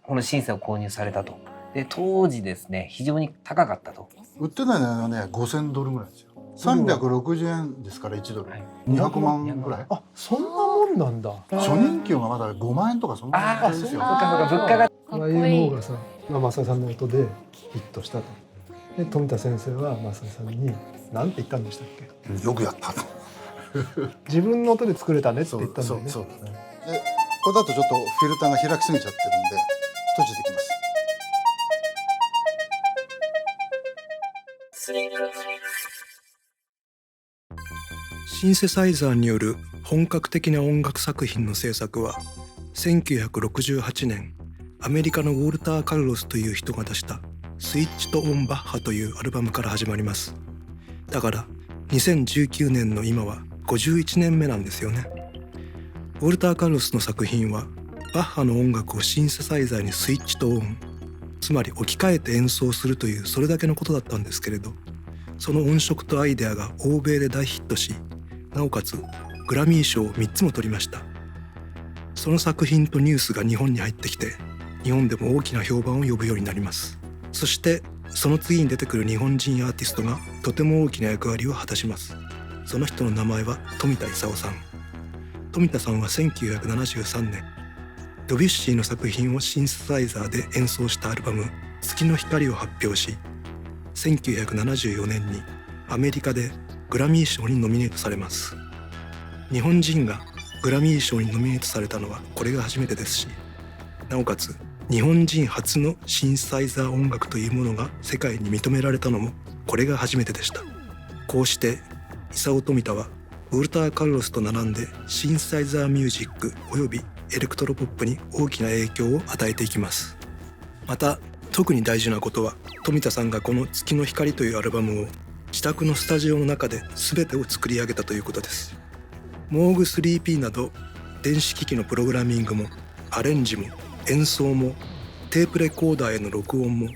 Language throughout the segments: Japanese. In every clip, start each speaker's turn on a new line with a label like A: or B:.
A: このシンセを購入されたと。で当時ですね非常に高かったと。
B: 売ってないのはね$5000ぐらいですよ。360円ですから1ドル、
A: はい、
B: 200万ぐらい。
C: あ、そんなもんなんだ。
B: 初任給がまだ5万円とかそんな感じですよ。
A: そうか物価が。
C: YMO がさ、増田さんの音でヒットしたと。で富田先生は増田さんに何て言ったんでしたっけ？
B: よくやったと。
C: 自分の音で作れたねって言ったんだよね。
B: そうだね。でこれだとちょっとフィルターが開きすぎちゃってるんで閉じてきます。
D: シンセサイザーによる本格的な音楽作品の制作は1968年アメリカのウォルター・カルロスという人が出したスイッチとオン・バッハというアルバムから始まります。だから2019年の今は51年目なんですよね。ウォルター・カルロスの作品はバッハの音楽をシンセサイザーにスイッチとオン、つまり置き換えて演奏するというそれだけのことだったんですけれど、その音色とアイデアが欧米で大ヒットし、なおかつグラミー賞を3つも取りました。その作品とニュースが日本に入ってきて、日本でも大きな評判を呼ぶようになります。そしてその次に出てくる日本人アーティストがとても大きな役割を果たします。その人の名前は富田勲さん。富田さんは1973年ドビュッシーの作品をシンセサイザーで演奏したアルバム「月の光」を発表し、1974年にアメリカでグラミー賞にノミネートされます。日本人がグラミー賞にノミネートされたのはこれが初めてですし、なおかつ日本人初のシンセサイザー音楽というものが世界に認められたのもこれが初めてでした。こうして勲富田はウォルター・カルロスと並んでシンセサイザーミュージックおよびエレクトロポップに大きな影響を与えていきます。また特に大事なことは、富田さんがこの月の光というアルバムを自宅のスタジオの中で全てを作り上げたということです。モーグ 3P など電子機器のプログラミングもアレンジも演奏もテープレコーダーへの録音も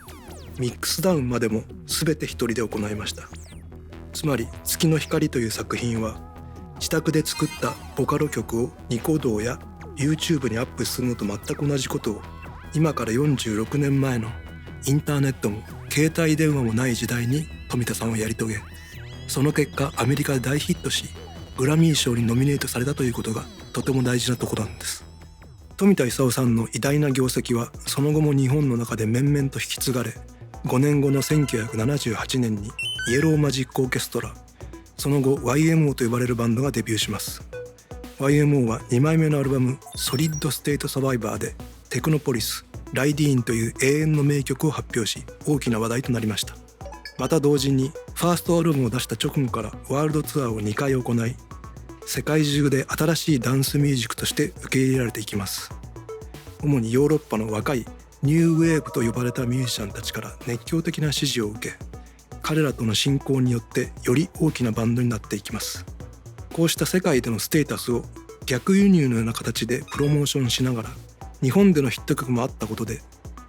D: ミックスダウンまでも全て一人で行いました。つまり月の光という作品は自宅で作ったボカロ曲をニコ動や YouTube にアップするのと全く同じことを今から46年前のインターネットも携帯電話もない時代に富田さんはやり遂げ、その結果アメリカで大ヒットしグラミー賞にノミネートされたということがとても大事なところなんです。富田勲さんの偉大な業績はその後も日本の中で面々と引き継がれ、5年後の1978年にイエローマジックオーケストラ、その後 YMO と呼ばれるバンドがデビューします。 YMO は2枚目のアルバムソリッドステートサバイバーでテクノポリス、ライディーンという永遠の名曲を発表し大きな話題となりました。また同時にファーストアルバムを出した直後からワールドツアーを2回行い、世界中で新しいダンスミュージックとして受け入れられていきます。主にヨーロッパの若いニューウェーブと呼ばれたミュージシャンたちから熱狂的な支持を受け、彼らとの親交によってより大きなバンドになっていきます。こうした世界でのステータスを逆輸入のような形でプロモーションしながら、日本でのヒット曲もあったことで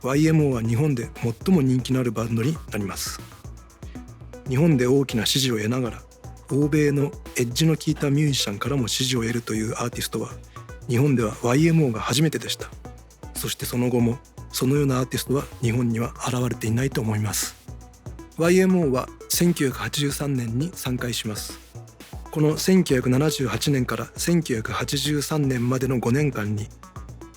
D: YMO は日本で最も人気のあるバンドになります。日本で大きな支持を得ながら欧米のエッジの効いたミュージシャンからも支持を得るというアーティストは日本では YMO が初めてでした。そしてその後もそのようなアーティストは日本には現れていないと思います。 YMO は1983年に散会します。この1978年から1983年までの5年間に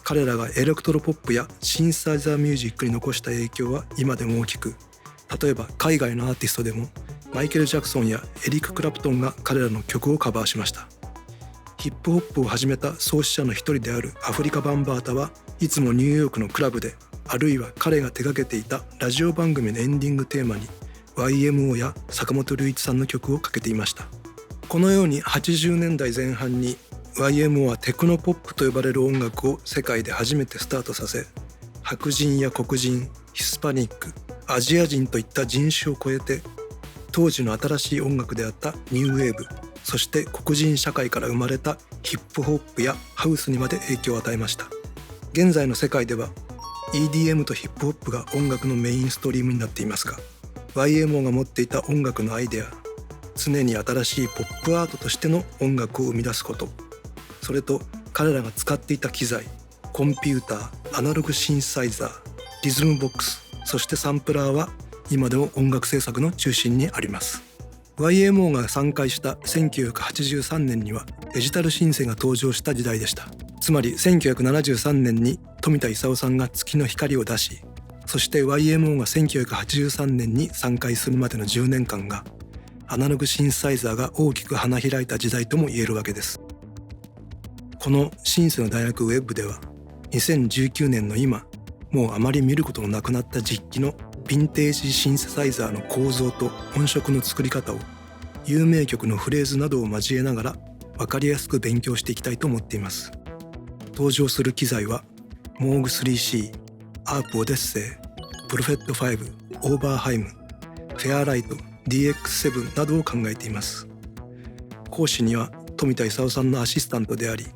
D: 彼らがエレクトロポップやシンセサイザーミュージックに残した影響は今でも大きく、例えば海外のアーティストでもマイケル・ジャクソンやエリック・クラプトンが彼らの曲をカバーしました。ヒップホップを始めた創始者の一人であるアフリカ・バンバータはいつもニューヨークのクラブで、あるいは彼が手掛けていたラジオ番組のエンディングテーマに YMO や坂本龍一さんの曲をかけていました。このように80年代前半に YMO はテクノポップと呼ばれる音楽を世界で初めてスタートさせ、白人や黒人、ヒスパニック、アジア人といった人種を超えて当時の新しい音楽であったニューウェーブ、そして黒人社会から生まれたヒップホップやハウスにまで影響を与えました。現在の世界では EDM とヒップホップが音楽のメインストリームになっていますが、 YMO が持っていた音楽のアイデア、常に新しいポップアートとしての音楽を生み出すこと、それと彼らが使っていた機材、コンピューター、アナログシンセサイザー、リズムボックス、そしてサンプラーは今でも音楽制作の中心にあります。 YMO が参加した1983年にはデジタルシンセが登場した時代でした。つまり1973年に富田勲さんが月の光を出し、そして YMO が1983年に参加するまでの10年間がアナログシンセサイザーが大きく花開いた時代とも言えるわけです。このシンセの大学ウェブでは2019年の今、もうあまり見ることのなくなった実機のヴィンテージシンセサイザーの構造と音色の作り方を有名曲のフレーズなどを交えながら分かりやすく勉強していきたいと思っています。登場する機材はモーグ 3C、アープオデッセイ、プロフェット5、オーバーハイム、フェアライト、DX7 などを考えています。講師には富田勲さんのアシスタントであり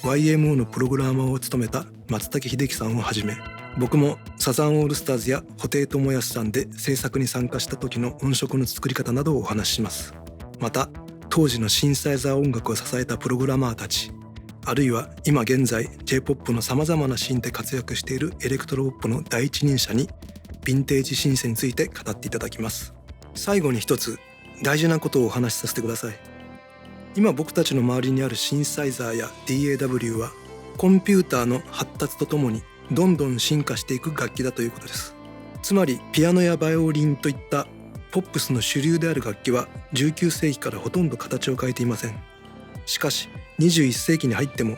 D: YMO のプログラマーを務めた松竹秀樹さんをはじめ、僕もサザンオールスターズや布袋寅泰さんで制作に参加した時の音色の作り方などをお話しします。また当時のシンセサイザー音楽を支えたプログラマーたち、あるいは今現在 J-POP のさまざまなシーンで活躍しているエレクトロポップの第一人者にヴィンテージシンセについて語っていただきます。最後に一つ大事なことをお話しさせてください。今僕たちの周りにあるシンセサイザーや DAW はコンピューターの発達とともにどんどん進化していく楽器だということです。つまりピアノやバイオリンといったポップスの主流である楽器は19世紀からほとんど形を変えていません。しかし21世紀に入っても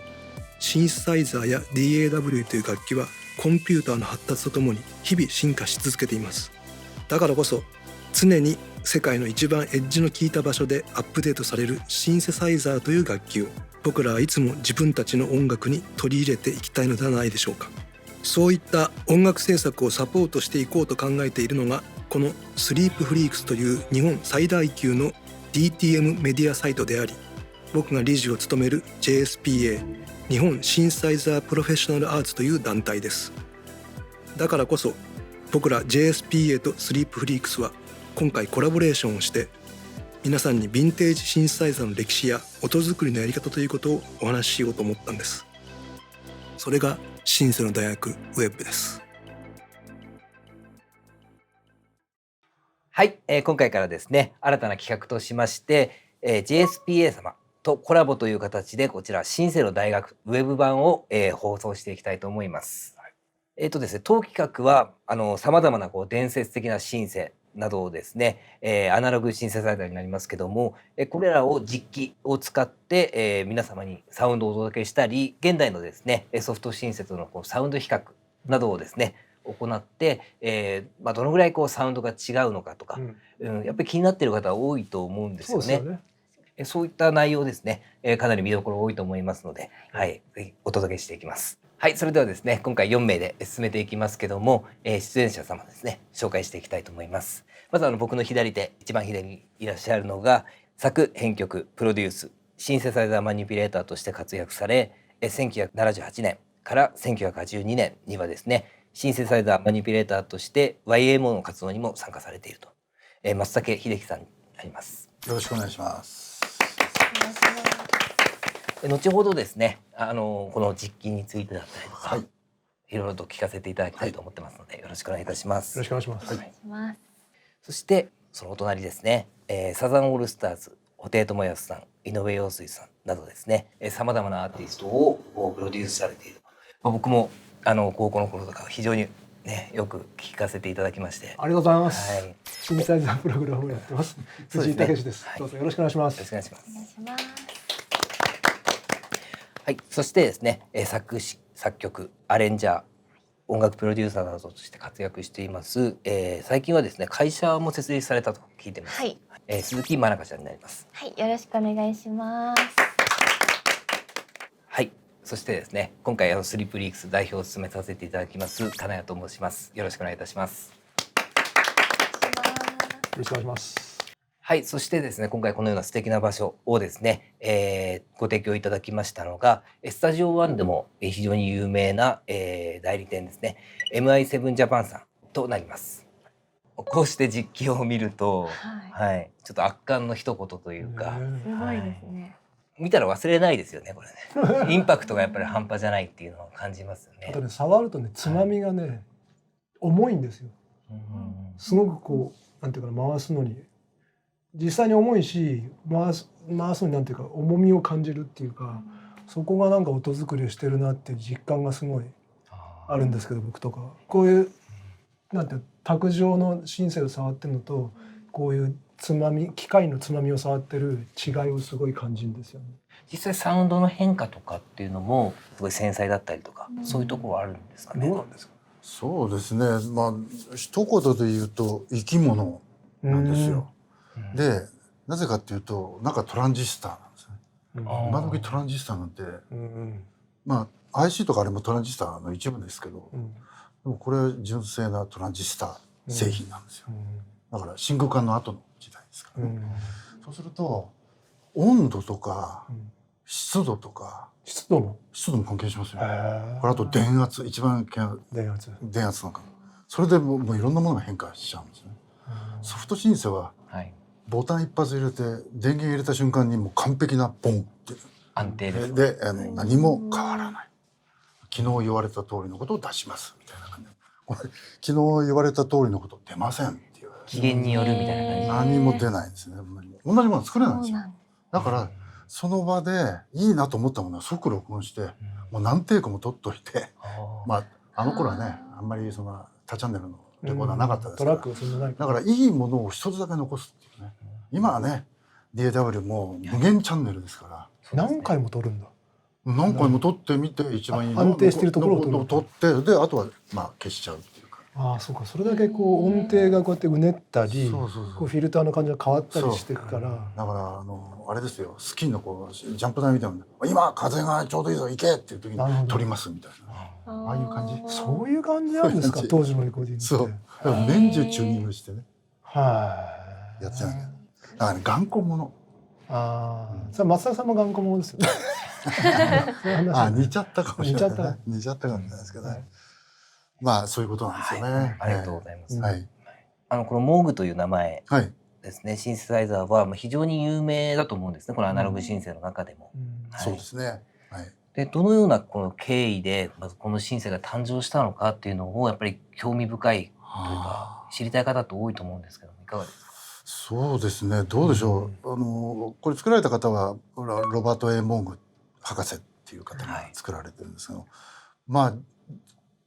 D: シンセサイザーや DAW という楽器はコンピューターの発達とともに日々進化し続けています。だからこそ常に世界の一番エッジの効いた場所でアップデートされるシンセサイザーという楽器を僕らはいつも自分たちの音楽に取り入れていきたいのではないでしょうか。そういった音楽制作をサポートしていこうと考えているのがこのスリープフリークスという日本最大級の DTM メディアサイトであり、僕が理事を務める JSPA 日本シンセサイザープロフェッショナルアーツという団体です。だからこそ僕ら JSPA とスリープフリークスは今回コラボレーションをして皆さんにヴィンテージシンセサイザーの歴史や音作りのやり方ということをお話ししようと思ったんです。それがシンセの大学ウェブです。
A: はい、今回からですね、新たな企画としまして、JSPA 様とコラボという形でこちらシンセの大学ウェブ版を、放送していきたいと思います。ですね、当企画はさまざまな伝説的なシンセなどをですね、アナログシンセサイザーになりますけども、これらを実機を使って、皆様にサウンドをお届けしたり、現代のですねソフトシンセとのサウンド比較などをですね行って、どのぐらいサウンドが違うのかとか、やっぱり気になっている方多いと思うんですよね。そういった内容ですね、かなり見どころ多いと思いますので、はい、ぜひお届けしていきます。はい、それではですね、今回4名で進めていきますけども、出演者様ですね、紹介していきたいと思います。まず僕の左手、一番左にいらっしゃるのが、作編曲プロデュースシンセサイザーマニピュレーターとして活躍され、1978年から1982年にはですね、シンセサイザーマニピュレーターとして YMO の活動にも参加されていると、松竹秀樹さんになります。
B: よろしくお願いします。
A: 後ほどですね、この実機についてだったりとか、いろいろと聞かせていただきたいと思ってますので、よろしくお願いいたします。
C: よろしくお願いします。
E: お願いします。
A: そしてそのお隣ですね、サザンオールスターズ、布袋寅泰さん、井上陽水さんなどですね、さまざまなアーティストをプロデュースされている。僕も高校の頃とか非常にね、よく聞かせていただきまして、
C: ありがとうございます。
A: はい、
C: シンセサイザープログラムをやってます。藤井武です。どうぞよろしくお願いします。
A: よろしくお願いします。
E: お願いします。
A: はい、そしてですね、作詞作曲アレンジャー音楽プロデューサーなどとして活躍しています、最近はですね会社も設立されたと聞いてます。
E: はい、
A: 鈴木真中ちゃんになります。
E: はい、よろしくお願いします。
A: はい、そしてですね、今回スリープリークス代表を務めさせていただきます金谷と申します。よろしくお願いいたします。
C: よろしくお願いします。
A: はい、そしてですね、今回このような素敵な場所をですね、ご提供いただきましたのがスタジオ1でも非常に有名な、代理店ですね、 MI7 ジャパンさんとなります。こうして実機を見ると、はい、ちょっと圧巻の一言というか、
E: すごいですね。
A: 見たら忘れないですよねこれね。インパクトがやっぱり半端じゃないっていうのを感じますよね。
C: あとね触るとねつまみがね、重いんですよ。すごくこうなんていうかな回すのに実際に重いし回すのになんていうか重みを感じるっていうか、そこがなんか音作りをしてるなっていう実感がすごいあるんですけど、僕とかこういうなんて卓上のシンセを触ってるのとこういうつまみ機械のつまみを触ってる違いをすごい感じるんですよね。
A: 実際サウンドの変化とかっていうのもすごい繊細だったりとか、そういうところはあるんですかね。
C: どうなんですか。
B: そうですね。まあ一言で言うと生き物なんですよ。で、なぜかっていうとなんかトランジスターなんですね。今時トランジスターなんて、まあ IC とかあれもトランジスターの一部ですけど、でもこれは純正なトランジスター製品なんですよ。だから真空管の後の時代ですからね。そうすると温度とか湿度とか
C: 湿度も
B: 関係しますよね。これあと電圧、一番電圧なんかそれでもういろんなものが変化しちゃうんですね。ソフトシンセはボタン一発入れて電源入れた瞬間にもう完璧なボンって
A: 安定です。
B: で何も変わらない。昨日言われた通りのことを出しますみたいな感じで、これ昨日言われた通りのこと出ませんっていう
A: 機嫌によるみたいな感じ。
B: 何も出ないんですね。同じもの作れないんですよ。だからその場でいいなと思ったものは即録音して、もう何テイクも取っといて、まああの頃はねあんまりその多チャンネルのレコーダーなかったですから、
C: トラックそんなない
B: だからいいものを一つだけ残すっていうね。今はね DAW も無限チャンネルですから、
C: 何回も撮るんだ。
B: 何回も撮ってみて一番いいの
C: 安定してるところを
B: 撮ってであとはまあ消しちゃうっていうか。
C: ああそうか、それだけこう音程がこうやってうねったり、こうフィルターの感じが変わったりしていくから。
B: だからあれですよ、スキーのこうジャンプ台みたいな今風がちょうどいいぞ行けっていう時に撮りますみたいな、ああいう感じ。
C: そういう感じなんですか当時のレコーディングって。
B: そうだから年中チューニングしてね
C: はい
B: やってないけど、だからね頑固者。
C: ああ、それ松坂さんも頑固者ですよね。
B: あ似ちゃったかもしれないね。
C: 似
B: 似ちゃったかもしれないですけどね。まあそういうことなんですよね。
A: ありがとうございます。
B: はい。
A: このモーグという名前
B: はい
A: ですね、シンセサイザーは非常に有名だと思うんですね、このアナログシンセの中でも。
B: そうですね。はい。
A: でどのようなこの経緯でまずこのシンセが誕生したのかっていうのをやっぱり興味深いというか知りたい方って多いと思うんですけども、いかがですか？
B: そうですね。どうでしょう。これ作られた方はロバート・エモーグ博士っていう方が作られてるんですけど、まあ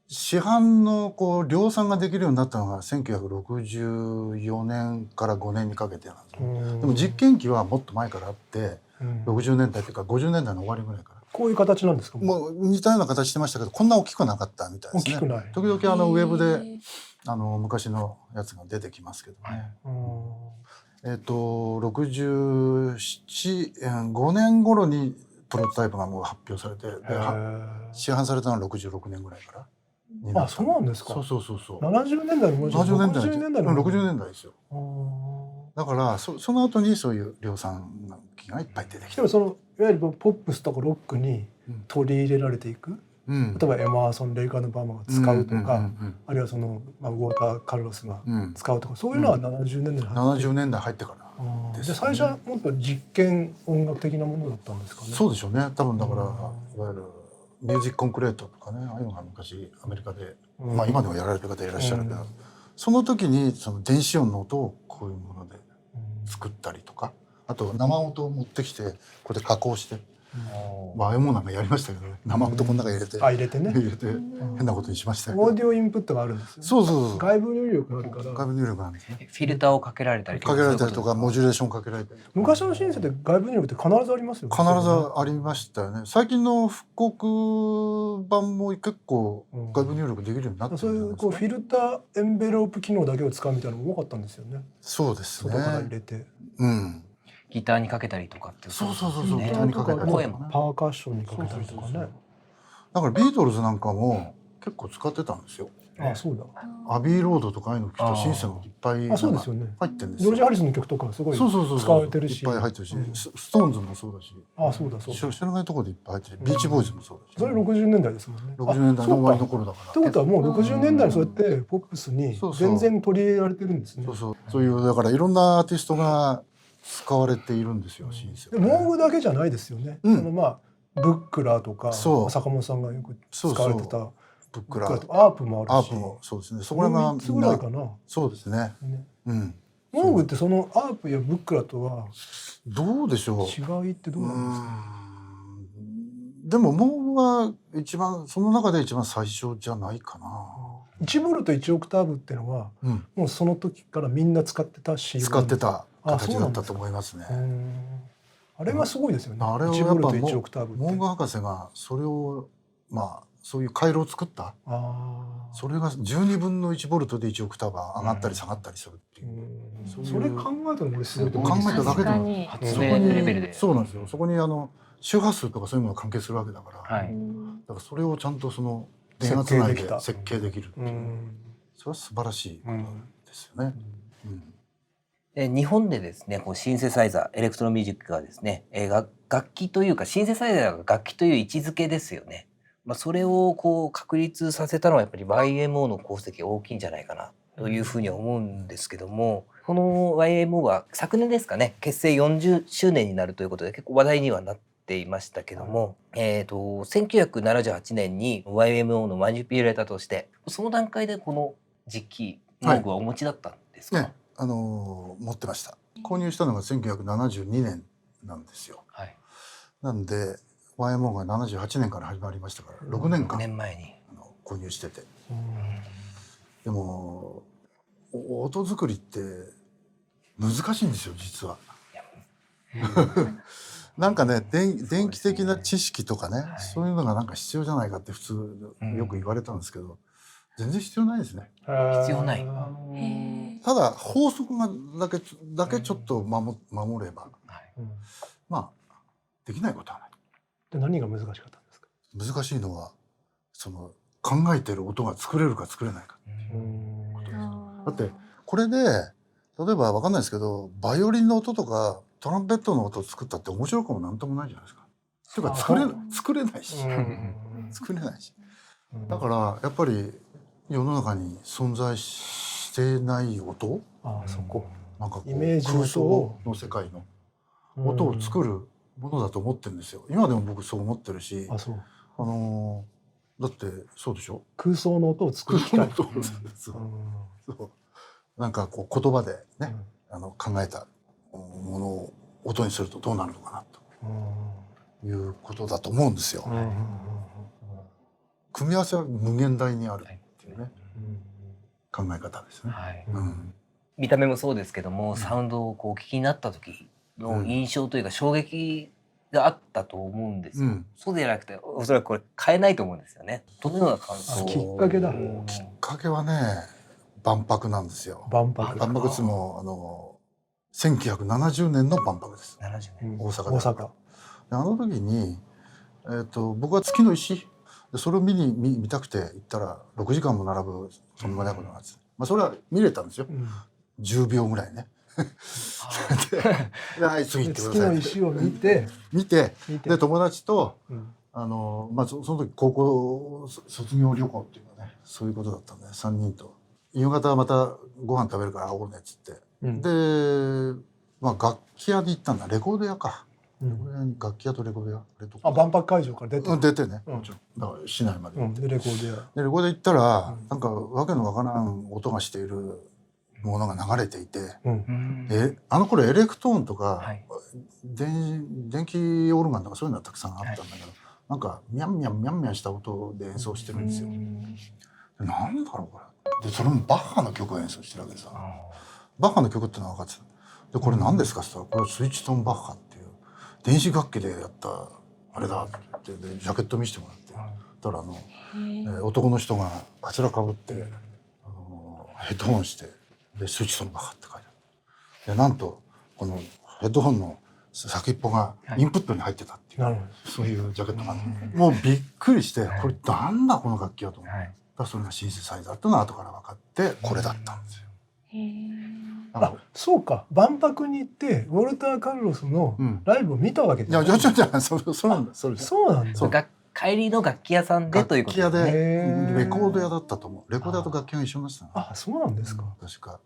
B: 市販のこう量産ができるようになったのが1964年から5年にかけてなんですよ。でも実験機はもっと前からあって、60年代というか50年代の終わりぐらいから。
C: こういう形なんですか？
B: もう似たような形してましたけど、こんな大きくなかったみたいですね。
C: 大きくない。
B: 時々ウェブで昔のやつが出てきますけどね。67、5年頃にプロトタイプがもう発表されて、市販されたのは66年ぐらいから。
C: あ、そうなんですか。
B: そう。
C: 70年代のものじゃ
B: 70
C: 年代の
B: 60年代ですよ。だからその後にそういう量産機がいっぱい出てきて。
C: でもそのいわゆるポップスとかロックに取り入れられていく。例えばエマーソン・レイカード・バーマが使うとか、あるいはそのウォーター・カルロスが使うとか、そういうのは70年代
B: 70年代入ってから。
C: で最初はもっと実験音楽的なものだったんですかね。
B: そうでしょうね。多分だからいわゆるミュージックコンクレートとかね、ああいうのが昔アメリカで、まあ今でもやられてる方いらっしゃるけど、その時にその電子音の音をこういうもので作ったりとか、あと生音を持ってきてこうやって加工して。まあああいうものなんかやりましたけどね、生音この中入れて
C: 入れてね、
B: 変なことにしましたよ。
C: オーディオインプットがあるんですよ。そう外部入力があるから。
B: 外部入力があるんですね。
A: フィルターをかけられたりとか
B: モジュレーションかけられたりとか。
C: 昔のシンセで外部入力って必ずありますよね。
B: 必ずありましたよね。最近の復刻版も結構外部入力できるようになってるんじゃないですか。そういう
C: こうフィルターエンベロープ機能だけを使うみたいなのも多かったんですよね。
B: そうですね。
C: 外から入れて。
A: ギターにかけたりとかっていう。
B: そう。ギターにかけたり
A: 声も
C: パーカッションにかけたりとかね。
B: だからビートルズなんかも結構使ってたんですよ。
C: あ、そうだ。
B: アビーロードとかああいうの聞くとシンセもいっぱい入ってるんですよ。
C: ジョージ・ハリスンの曲とかすごい使われてるし、
B: いっぱい入ってるし、ストーンズもそうだし。
C: あ、そうだ。
B: 知らないところでいっぱい入ってる。ビーチボーイズもそうだし。
C: それ60年代ですもんね。
B: 60年代の終わりの頃だから。
C: ってことはもう60年代にそうやってポップスに全然取り入れられてるんですね。
B: そういうだからいろんなアーティストが使われているんですよ、シンセ
C: でモーグだけじゃないですよね。
B: うん
C: そのまあブックラーとか
B: そう
C: 坂本さんがよく使われてた
B: ブックラー
C: とアープもあるし、
B: アープもそうですね。そこら
C: 3
B: が
C: つぐらいかな。
B: そうですね。
C: ね
B: うん。
C: モーグってそのアープやブックラーとは
B: どうでしょう。
C: 違いってどうなんですか。
B: でもモーグは一番その中で一番最初じゃないかな。
C: 1ボルト1オクターブってのは
B: うん。
C: もうその時からみんな使ってた仕様
B: 使ってた
C: あそうなんですか
B: 形だったと思いますね。
C: あれがすごいですよね。
B: あれは
C: 1
B: やっぱ
C: ボルト1オクターブって
B: モーグ博士がそれをそういう回路を作った。
C: あ
B: それが12分の1ボルトで1オクターブ上がったり下がったりするっていう。そういう
C: それ考えたの俺すごいと思
B: 考
C: うんですよ
B: えただけでも
E: 確かに
A: 発明レベルで。
B: そうなんですよ。そこに周波数とかそういうものが関係するわけだから。
A: はい。
B: だからそれをちゃんとその電圧内で
C: 設計できた
B: 設計できるっていう、それは素晴らしいことですよね。
A: 日本でですね、こうシンセサイザー、エレクトロミュージックがですね、楽器というかシンセサイザーが楽器という位置づけですよね。それをこう確立させたのはやっぱり YMO の功績が大きいんじゃないかなというふうに思うんですけども、この YMO は昨年ですかね、結成40周年になるということで結構話題にはなっていましたけども、1978年に YMO のマニピュレーターとしてその段階でこの実機モーグはお持ちだったんですか？
B: ね、持ってました。購入したのが1972年なんですよ。
A: はい。
B: なんで YMO が78年から始まりましたから6年
A: 6
B: 間
A: 年前に。
B: 購入してて、でも音作りって難しいんですよ実は。なんかね電気的な知識とかね、そういうのがなんか必要じゃないかって普通よく言われたんですけど、全然必要ないですね。
A: 必要ない。
B: ただ法則だけちょっと守れば、まあできないことはない。
C: で何が難しかったんですか？
B: 難しいのはその考えてる音が作れるか作れないか。だってこれで例えばわかんないですけどバイオリンの音とかトランペットの音を作ったって面白くもなんともないじゃないですか。というか作れないし作れないし。だからやっぱり世の中に存在してない音、
C: そこ
B: なんかこう
C: イメージの
B: 空
C: 音を
B: 想の世界の音を作るものだと思ってるんですよ。今でも僕そう思ってるし、
C: そう
B: だってそうでしょ。
C: 空想の音を作る機械
B: そうなんかこう言葉でね、考えたものを音にするとどうなるのかなということだと思うんですよ。組み合わせは無限大にあるっていうね、考え方ですね。
A: 見た目もそうですけども、サウンドをこうお聞きになった時の印象というか衝撃があったと思うんですよ。そうではなくておそらくこれ変えないと思うんですよね。どのような感想？
C: きっかけだ。
B: きっかけはね万博なんですよ。万博っても1970年の万博です。
A: 70年
B: 大阪で。あの時に僕は月の石それを見たくて行ったら6時間も並ぶとんでもないことなんです。それは見れたんですよ。10秒ぐらいね。ではい次行ってください。
C: 月の石を見て
B: で友達とその時高校卒業旅行っていうかねそういうことだったんで3人と夕方またご飯食べるから会おうねっつって、で楽器屋に行ったんだ。レコード屋か。楽器屋とレコード屋
C: 万博会場から出て
B: ね、もちろんだから市内まで
C: でレコード屋
B: でレコード行ったらなんかわけのわからん音がしているものが流れていて、あの頃エレクトーンとか電気オルガンとかそういうのがたくさんあったんだけど、なんかミャンミャンミャンミャンした音で演奏してるんですよ。なんだろうこれ。でそれもバッハの曲を演奏してるわけですよ。バッハの曲ってのは分かってた。でこれ何ですかって言ったらこれスイッチトーンバッハっていう電子楽器でやったあれだってでジャケット見せてもらってたら男の人がカツラかぶってヘッドホンしてでスイッチトーンバッハって書いてある。でなんとこのヘッドホンの先っぽがインプットに入ってたっていう、そういうジャケットがあってもうびっくりしてこれなんだこの楽器はと思って。それがシンセサイザーっていうのは後から分かってこれだったんですよ。
C: そうか万博に行ってウォルター・カルロスのライブを見たわけですね。
B: そうなんだ。
A: 帰りの楽器屋さんでということですね。
B: 楽器屋でレコード屋だったと思う。レコード屋と楽器屋が一緒になってたの。
C: そうなんですか。
B: 確か。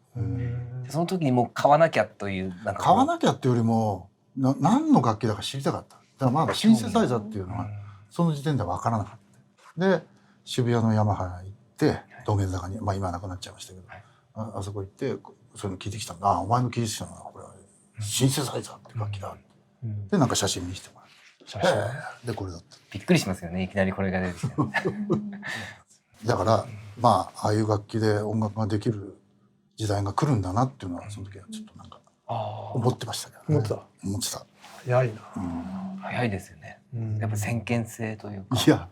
A: その時にもう買わなきゃというなんか
B: 買わなきゃっていうよりも何の楽器だか知りたかった。だからまだシンセサイザーっていうのはその時点では分からなかった。で渋谷のヤマハ行って道玄坂に、まあ今はなくなっちゃいましたけど、あそこ行ってそういうの聞いてきたんだ。あ、お前の聞いてきたのはこれはシンセサイザーっていう楽器だ。でなんか写真見せてもらって。
C: 写真
B: でこれだった。
A: びっくりしますよね、いきなりこれが出てきて。
B: だからまあああいう楽器で音楽ができる時代が来るんだなっていうのはその時はちょっとなんか思ってましたけどね。思ってた。
C: 早いな。
A: 早いですよね。やっぱ先見性というか。
B: いや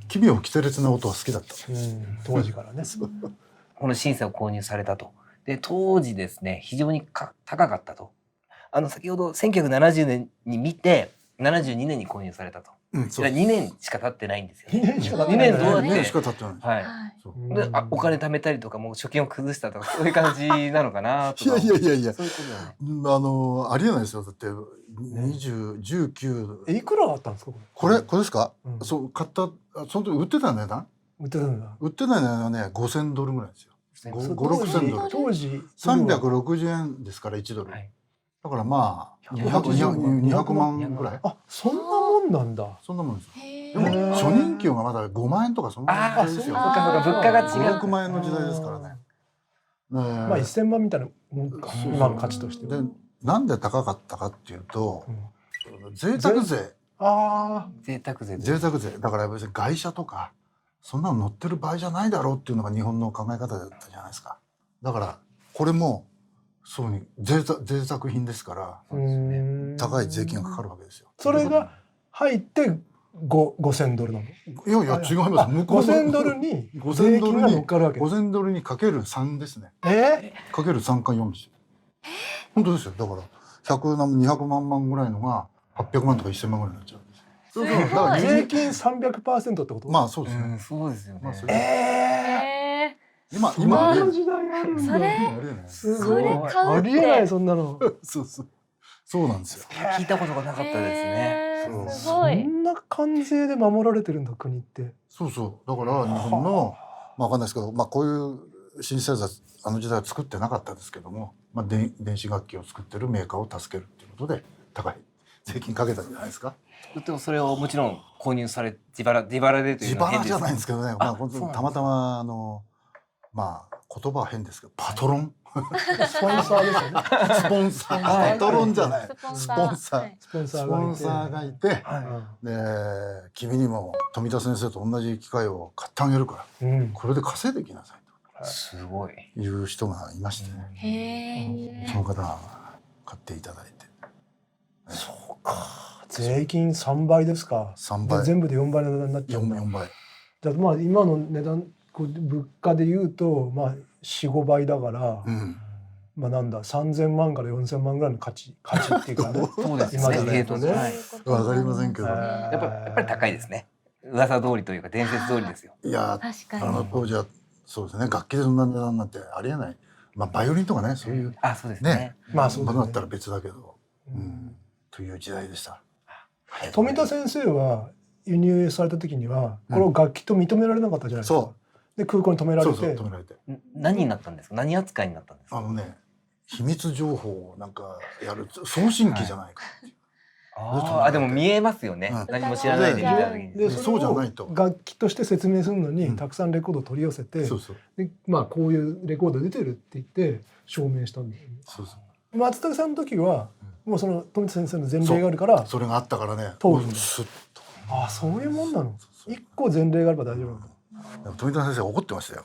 B: 奇妙奇烈な音は好きだった。
C: 当時からね。
A: このシンセを購入されたと。で当時ですね非常に高かったと。先ほど1970年に見て72年に購入されたと。2年しか経ってないんですよ、ね。2年どうやって？2
B: 年しか経ってない。
A: はい。でお金貯めたりとかもう貯金を崩したとかそういう感じなのかなとか。
B: いや
A: そういうことだね。
B: ありえないですよ。だって19
C: いくらあったんですか
B: これですか？そう買ったその時売ってた値段？売ってない値段はね$5000ぐらいですよ。$5,000-6,000。
C: 当時
B: 360円ですから1ドル。だからまあ200万ぐらい。
C: あ、そんなもんなんだ。
B: そんなもんですよ。でも初任給がまだ5万円とかそんな時代ですよ。
A: そうか物価が違う。
B: 6万円の時代ですからね。
C: まあ1000万みたいなもんか。今の価値としては。
B: でなんで高かったかっていうと贅沢税。
A: 贅沢税。
B: だから別に外車とかそんなの乗ってる場合じゃないだろうっていうのが日本の考え方だったじゃないですか。だからこれもそうに贅沢品ですから高い税金がかかるわけですよ。
C: それが入って$5,000なの？
B: いや違います。向こう
C: $5,000に税金が乗っかるわけ。
B: $5,000にかける3ですね。かける3か4ですよ。本当ですよ。だから200万ぐらいのが800万とか1000万ぐらいになっちゃうんです。
C: そうだから税金300%ってこと？
B: まあそうですね。
A: そうですよね。
B: 今
C: の時代あるんだ。すごい。ありえないそんなの。
B: そうなんですよ。
A: 聞いたことがなかったですね。
E: すごい。
C: そんな関税で守られてるんだ国って。
B: そうだから日本のまあわかんないですけど、まあこういうシンセサイザーあの時代は作ってなかったですけども、まあ電子楽器を作ってるメーカーを助けるっていうことで高い税金かけたんじゃないですか。
A: でもそれをもちろん購入され自腹でというのは変です。
B: 自腹じゃないんですけどね。まあ本当にたまたままあ言葉は変ですけどパトロン
C: スポンサーですよね。
B: スポンサー、パトロンじゃない、スポンサーがいて、で君にも富田先生と同じ機械を買ってあげるから、これで稼いできなさいと
A: すごい
B: いう人がいましてね。その方が買っていただいて。
C: そうか。税金3倍ですか。
B: 3倍。
C: 全部で4倍の値段になっちゃう。
B: 4倍。
C: じゃあまあ今の値段物価で言うとまあ4、5倍だから、まあなんだ3000万から4000万ぐらいの価値っていうかね。
A: そうですね。今じゃね。
B: わかりませんけど。
A: やっぱり高いですね。噂通りというか伝説通りですよ。
B: いや当時はそうですね。楽器でそんな値段なんてありえない。まあバイオリンとかねそういう
A: そうですね。
B: まあそうだったら別だけど、という時代でした。
C: 富田先生は輸入された時にはこれを楽器と認められなかったじゃないですか。で空港に止められて。
A: 何になったんですか。何扱いになったんですか。
B: 秘密情報をなんかやる送信機じゃないかっていう。
A: でも見えますよね。何も知らないで見た時に。
B: そうじゃないと。
C: 楽器として説明するのにたくさんレコードを取り寄せて、でまあこういうレコード出てるって言って証明したんだよね。松竹さんの時はもうその富田先生の前例があるから
B: それがあったからね。
C: 通るんだ。そういうもんなの。一個前例があれば大丈夫なんだ。
B: 富田先生怒ってましたよ。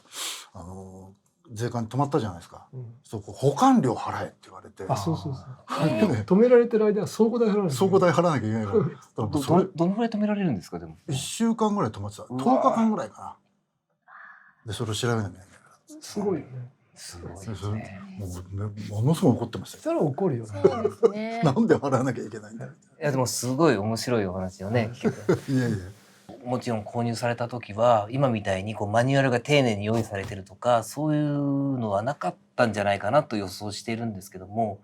B: 税関に止まったじゃないですか。そこ保管料払えって言われて。
C: そう。止められてる間は倉庫代払わなきゃいけない。
B: 倉庫代払わなきゃいけないから。
A: どのぐらい止められるんですかでも。
B: 1週間ぐらい止まってた。10日間ぐらいかな。でそれを調べなきゃいけないから。
C: すごいよね。
A: すごいですね。
B: ものすごい怒ってましたよ。
C: それは怒るよ
E: ね。
B: なんで払わなきゃいけないんだ。
A: いやでもすごい面白いお話をね。
B: いやいや。
A: もちろん購入された時は今みたいにマニュアルが丁寧に用意されてるとかそういうのはなかったんじゃないかなと予想しているんですけども、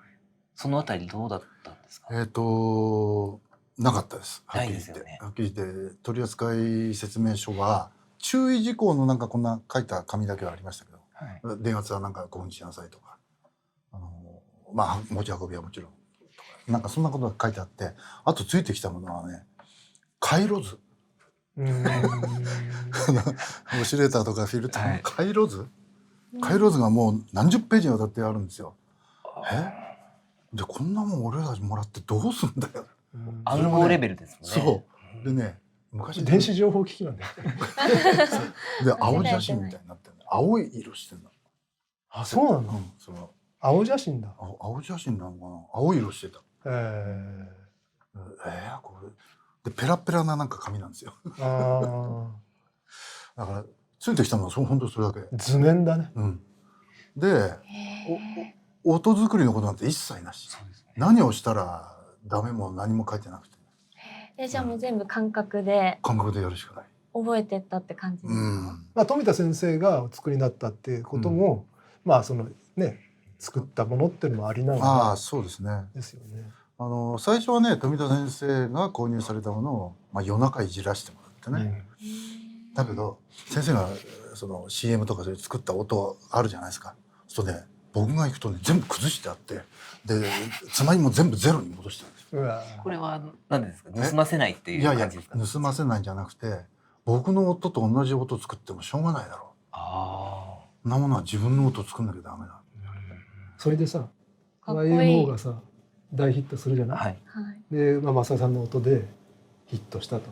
A: そのあたりどうだったんですか。
B: なかったです。はっきり言って、はっきり言って取扱説明書は注意事項のなんかこんな書いた紙だけはありましたけど、電圧はなんかこうにしなさいとかまあ持ち運びはもちろんなんかそんなことが書いてあって、あとついてきたものはね回路図オシレーターとかフィルターの回路図、回路図がもう何十ページにわたってあるんですよ。でこんなもん俺らもらってどうすんだよ。
A: 暗号レベルですもんね。
B: そうでね、昔
C: 電子情報機器なんだよ。
B: で青写真みたいになってるの。青い色してるの。
C: あ、そうなの。
B: その
C: 青写真だ。
B: 青写真なのかな。青い色してた。これでペラペラななんか紙なんですよ。だからついてきたのは本当それだけ。
C: 図面だね。
B: で、音作りのことなんて一切なし。何をしたらダメも何も書いてなくて。
E: じゃあもう全部感覚で
B: やるしかない。
E: 覚えてったって感じですか？
C: まあ富田先生がお作りになったっていうことも、まあそのね作ったものっていうのもありながら。
B: ああ、そうですね。
C: ですよね。
B: 最初はね富田先生が購入されたものを、夜中いじらしてもらってね。だけど先生がその CM とかで作った音あるじゃないですか。そうね、僕が行くとね全部崩してあって、でつまみも全部ゼロに戻してるんですよ。
A: これは何ですか？盗ませないっていう感じですか？
B: 盗ませないんじゃなくて、僕の音と同じ音作ってもしょうがないだろう。そんなものは自分の音作んなきゃダメだ。
C: それでさ、
E: かっこいい
C: YMO がさ大ヒットするじゃない。
A: はい。
C: で、正井さんの音でヒットしたと。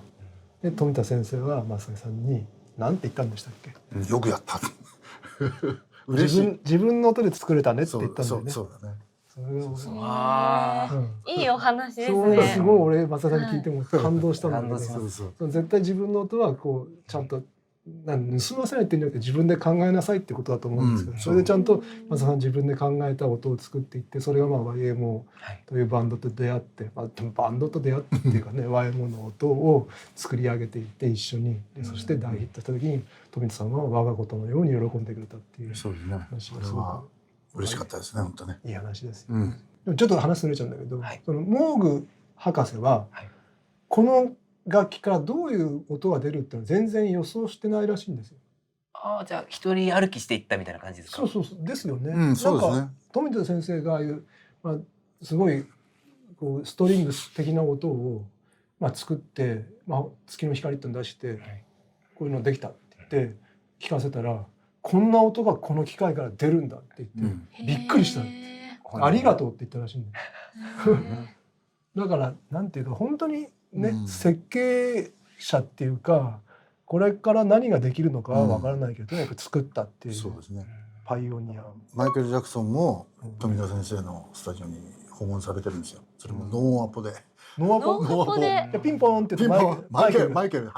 C: で富田先生は正井さんに何て言ったんでしたっけ？
B: よくやった。嬉しい。
C: 自分の音で作れたねって言ったんだよね。
B: そうだね。
E: いいお話です
C: それが
E: ね。
C: すごい俺正井さんに聞いても感動したんだけど、
B: そう
C: 絶対自分の音はこうちゃんと盗ませないっていうんじゃなくて自分で考えなさいってことだと思うんですけど、それでちゃんと正井さん自分で考えた音を作っていって、それがYMO というバンドと出会って、バンドと出会ってっていうかねYMO の音を作り上げていって一緒に、でそして大ヒットした時に富田さんは我がことのように喜んでくれたっていう話がすごく
B: 嬉しかったですね、本当ね。
C: いい話ですよ。でもちょっと話ずれちゃうんだけど、そのモーグ博士はこの楽器からどういう音が出るっていうのは全然予想してないらしいんですよ。
A: じゃあ一人歩きしていったみたいな感じですか？
C: そうですよね。
B: そうですね。
C: 富田先生がああいう、すごいこうストリングス的な音を、作って、月の光っての出して、こういうのできたって言って聞かせたら、こんな音がこの機械から出るんだって言ってびっくりした。ありがとうって言ったらしいんだよ。だからなんていうか本当にね、設計者っていうかこれから何ができるのかは分からないけど、やっぱ作ったっていう、
B: そうですね。
C: パイオニア。
B: マイケル・ジャクソンも富田先生のスタジオに訪問されてるんですよ。それもノーアポで。
C: ノーアポでピンポンって言って
B: マイケルはいマイケルっ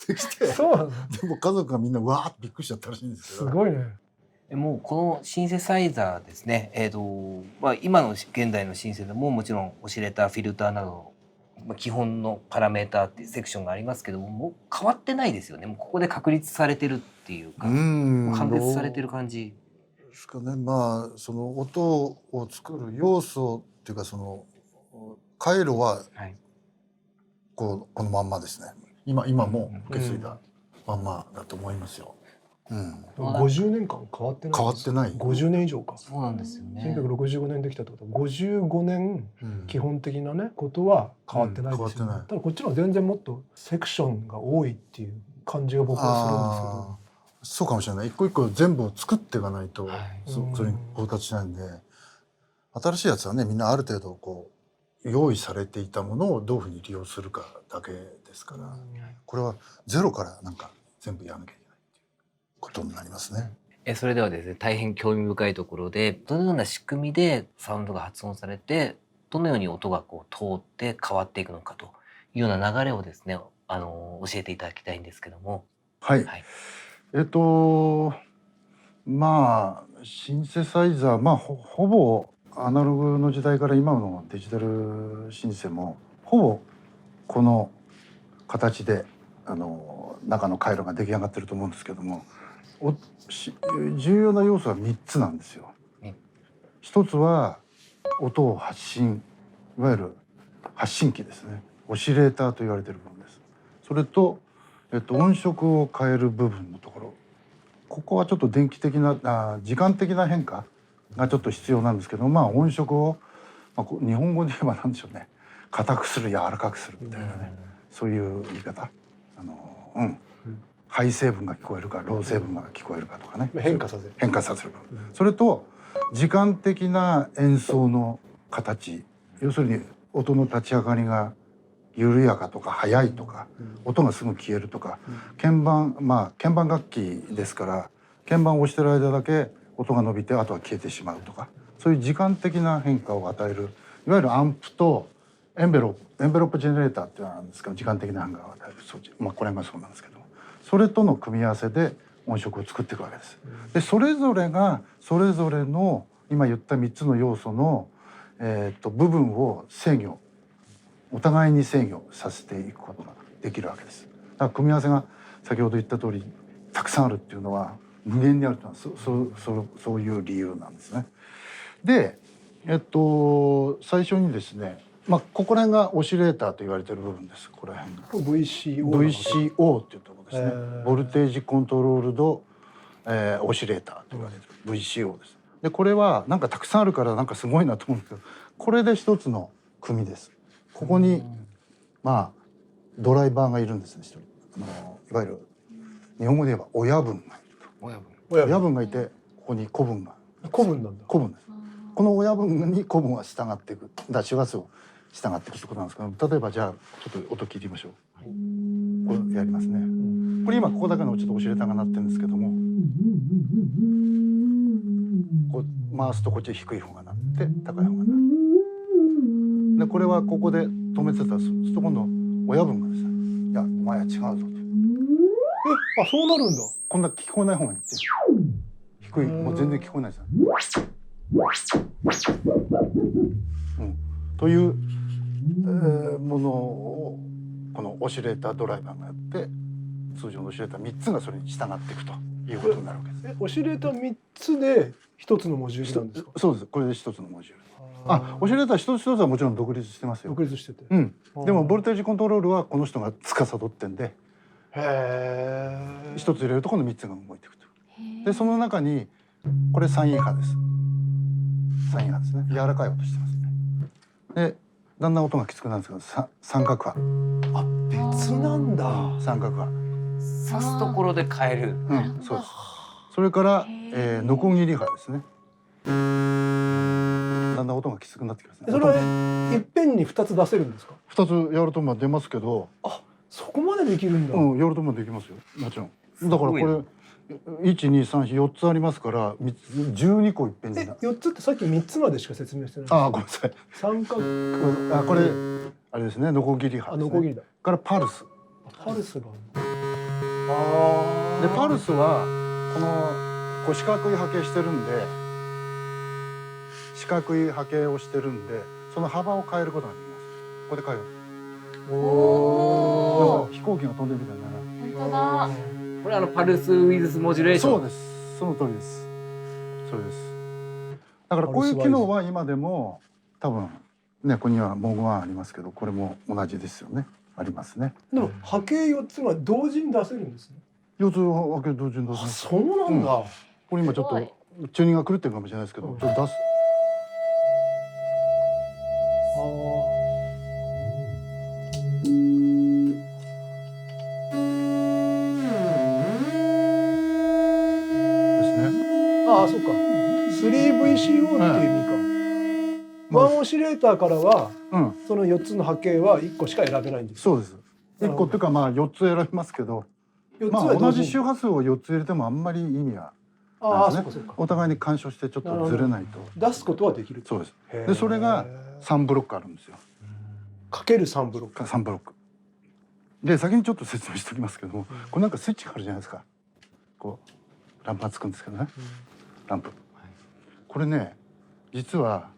B: て来て、
C: そうなの。
B: でも家族がみんなわーってびっくりしちゃったらしいんですけど。
C: すごいね。
A: もうこのシンセサイザーですね、今の現代のシンセでももちろんオシレーターフィルターなど基本のパラメーターっていうセクションがありますけどもう変わってないですよね。もうここで確立されてるっていうか、完結されてる感じ
B: ですかね。その音を作る要素っていうか、その回路はこのまんまですね。今も受け継いだまんまだと思いますよ。
C: 50年間変わってない。
B: 変わってない。
C: 50年以上か。
A: そうなんですよね。
C: 1965年できたってことは55年基本的なねことは変わってないですよね。ただこっちのは全然もっとセクションが多いっていう感じが僕はするんですけど。
B: そうかもしれない。一個一個全部作っていかないとそれに到達しないんで、新しいやつはねみんなある程度こう用意されていたものをどういうふうに利用するかだけですから、これはゼロからなんか全部やらなきゃいけないっていうことになりますね。
A: それではですね、大変興味深いところでどのような仕組みでサウンドが発音されてどのように音がこう通って変わっていくのかというような流れをですね教えていただきたいんですけども。
B: はい。シンセサイザーほぼアナログの時代から今のデジタルシンセもほぼこの形で中の回路が出来上がってると思うんですけども、重要な要素は3つなんですよ。一つは音を発信、いわゆる発信機ですね。オシレーターと言われている部分です。それと、音色を変える部分のところ、ここはちょっと電気的な時間的な変化がちょっと必要なんですけど、まあ音色を、日本語で言えばなんでしょうね、硬くする柔らかくするみたいなね、そういう言い方、ハイ成分が聞こえるかロー成分が聞こえるかとかね、
C: 変化させる。
B: 変化させる、それと時間的な演奏の形、要するに音の立ち上がりが緩やかとか速いとか、音がすぐ消えるとか、鍵盤楽器ですから鍵盤を押してる間だけ音が伸びてあとは消えてしまうとか、そういう時間的な変化を与える、いわゆるアンプとエンベロップジェネレーターっていうのがあるんですけど、時間的な変化を与える装置、これがそうなんですけど、それとの組み合わせで音色を作っていくわけです。でそれぞれがそれぞれの今言った3つの要素の、部分をお互いに制御させていくことができるわけです。だから組み合わせが先ほど言った通りたくさんあるっていうのは無限にあるというのはそういう理由なんですね。で、最初にですね、ここら辺がオシレーターと言われている部分です。ここら辺が VCO っていうところですね。ボルテージコントロールド、オシレーターと言われている VCO です。でこれはなんかたくさんあるからなんかすごいなと思うんですけど、これで一つの組です。ここにドライバーがいるんですね、一人。いわゆる日本語で言えば親分がいると。親分がいて、ここに子分が。
C: 古文なんだ。
B: 古文です。この親分に子分は従っていく。周波数を従っていくってことなんですけど、例えばじゃあちょっと音聞いてみましょう。これやりますね。これ今ここだけのちょっとオシレーターが鳴ってるんですけども、こう回すとこっち低い方が鳴って高い方が鳴る。でこれはここで止めてたらすると今度親分がですね、いやお前は違うぞと。
C: そうなるんだ。
B: こんな聞こえない方がいいって低い、もう全然聞こえないですよ。という、ものをこのオシレータードライバーがやって、通常のオシレーター3つがそれに従っていくということになるわけです。
C: オシレーター3つで1つのモジュールなんですか？
B: そうです。これで1つのモジュール。オシレーター一つ一つはもちろん独立してますよ。
C: 独立してて。
B: でもボルテージコントロールはこの人が司ってんで、
C: へ
B: 1つ入れるとこの3つが動いていくと。でその中にこれ三位波です。三位波ですね。柔らかい音してますね。でだんだん音がきつくなるんですけど、三角波。
C: 別なんだ。
B: 三角波。
A: 刺すところで変える。
B: そうです。それからノコギリ波ですね。だんだん音がきつくなってきますね。
C: それはいっぺんに2つ出せるんですか
B: ？2つやると出ますけど。
C: そこまでできるんだ。
B: やるとできますよ。もちろん。だからこれ1、2、3、4、4つありますから12個いっぺんに。
C: 4つってさっき3つまでしか説明してない。
B: ごめんなさい。
C: 三角。
B: これあれですね、ノコギリ波ですね。
C: ノコギリだ。
B: からパルス。
C: パルスが
B: でパルスはこの四角い波形してるんで、四角い波形をしてるんで、その幅を変えることができます。ここで変える。飛行機が飛んでるみたいな。
E: 本当だ。
A: これパルスウィズスモジュレーション。
B: そうです。その通りです。そうです。だからこういう機能は今でも多分ね、ここにはモーグ1ありますけど、これも同じですよね。ありますね。
C: でも波形4つが同時に出せるんですね。
B: 4つ波形同時に出せます。
C: そうなんだ。
B: これ今ちょっとチューニングが狂ってるかもしれないですけど、ちょっと出す。
C: そうか。3VCO っていう意味か。ワンオシレーターからは、その4つの波形は1個しか選べないんです。
B: そうです。1個っていうか4つ選びますけど、同じ周波数を4つ入れてもあんまり意味はないですね。お互いに干渉してちょっとずれないと
C: 出すことはできる。
B: そうです。でそれが3ブロックあるんですよ。
C: かける3ブロック。
B: 3ブロック。で先にちょっと説明しておきますけども、これなんかスイッチがあるじゃないですか。こうランプがつくんですけどね。ランプ。これね、実は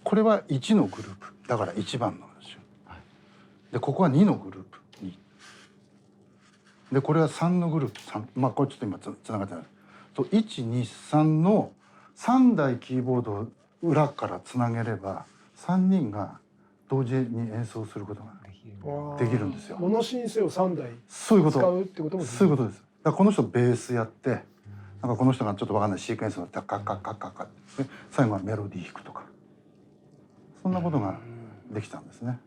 B: これは1のグループだから1番のですよ。でここは2のグループ2。でこれは3のグループ3。これちょっと今つながってない。と1、2、3の3台キーボードを裏からつなげれば3人が同時に演奏することができるんですよ。
C: モノシンセを3台
B: そういうこと。
C: 使うってこともできる。
B: そういうことです。だからこの人ベースやって、なんかこの人がちょっとわかんないシークエンスのカッカッカッカッカッカッで最後はメロディー弾くとか、そんなことができたんですね。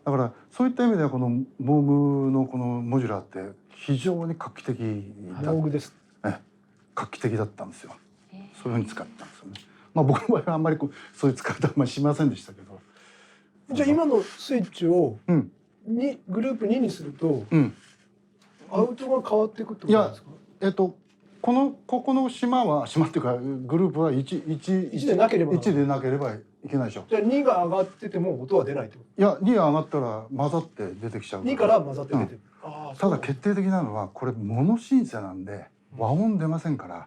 B: だからそういった意味ではこのモーグのこのモジュラーって非常に画期的だ、
C: 道具です。
B: 画期的だったんですよ。そういうふうに使ったんですよね。まあ僕の場合はあんまりそういう使い方はあんまりしませんでしたけど。
C: じゃあ今のスイッチを
B: うん
C: グループ2にすると
B: うん
C: アウトが変わっていくってことなんですか？
B: ここの島っていうかグループは1
C: でなければ
B: 1でなければいけないでしょ。
C: じゃあ2が上がってても音は出ないってこ
B: いや2が上がったら混ざって出てきちゃう
C: と？2から混ざって出てる。ああ、
B: ただ決定的なのはこれモノシンセなんで和音出ませんから、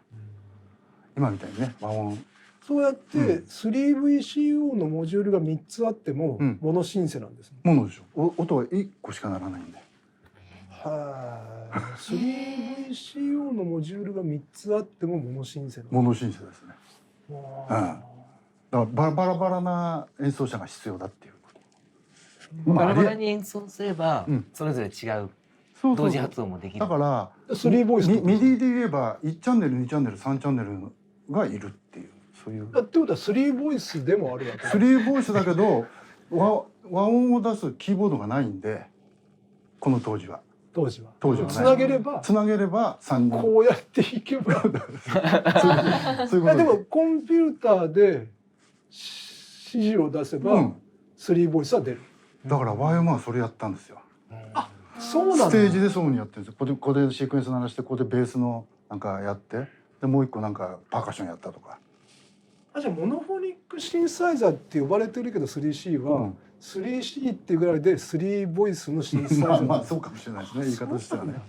B: 今みたいにね和音
C: そうやって 3VCO のモジュールが3つあっても
B: うん
C: モノシンセなんですね。
B: モノでしょ。音は1個しかならないんで。
C: はい。3VCO のモジュールが3つあってもモノシンセなんです。
B: モノシンセですね。
C: わ
B: だからバラバラな演奏者が必要だっていうこと。
A: バラバラに演奏すれば
B: うん
A: それぞれ違う
B: そう
A: 同時発音もできる。
B: だから
C: 3ボイスってこと
B: ミディで言えば1チャンネル2チャンネル3チャンネルがいるっていうそういう
C: ってことは3ボイスでもあるわけ。
B: 3ボイスだけど和音を出すキーボードがないんでこの当時は
C: 当時は
B: ね
C: つなげれば
B: 3人
C: こうやっていけば
B: そういうこと
C: でもコンピューターで指示を出せば
B: うん
C: 3ボイスは出る。
B: だから YM はそれやったんですよ。
C: そうなんだ。
B: ステージでそういうふうにやってるんですよ。ここでシークエンス鳴らしてここでベースのなんかやってでもう一個なんかパーカッションやったとか。
C: じゃあモノフォニックシンサイザーって呼ばれてるけど 3C は、
B: うん
C: 3C っていうぐらいで3ボイスのシンサイザー
B: まあそうかもしれないですね言い方としてはね。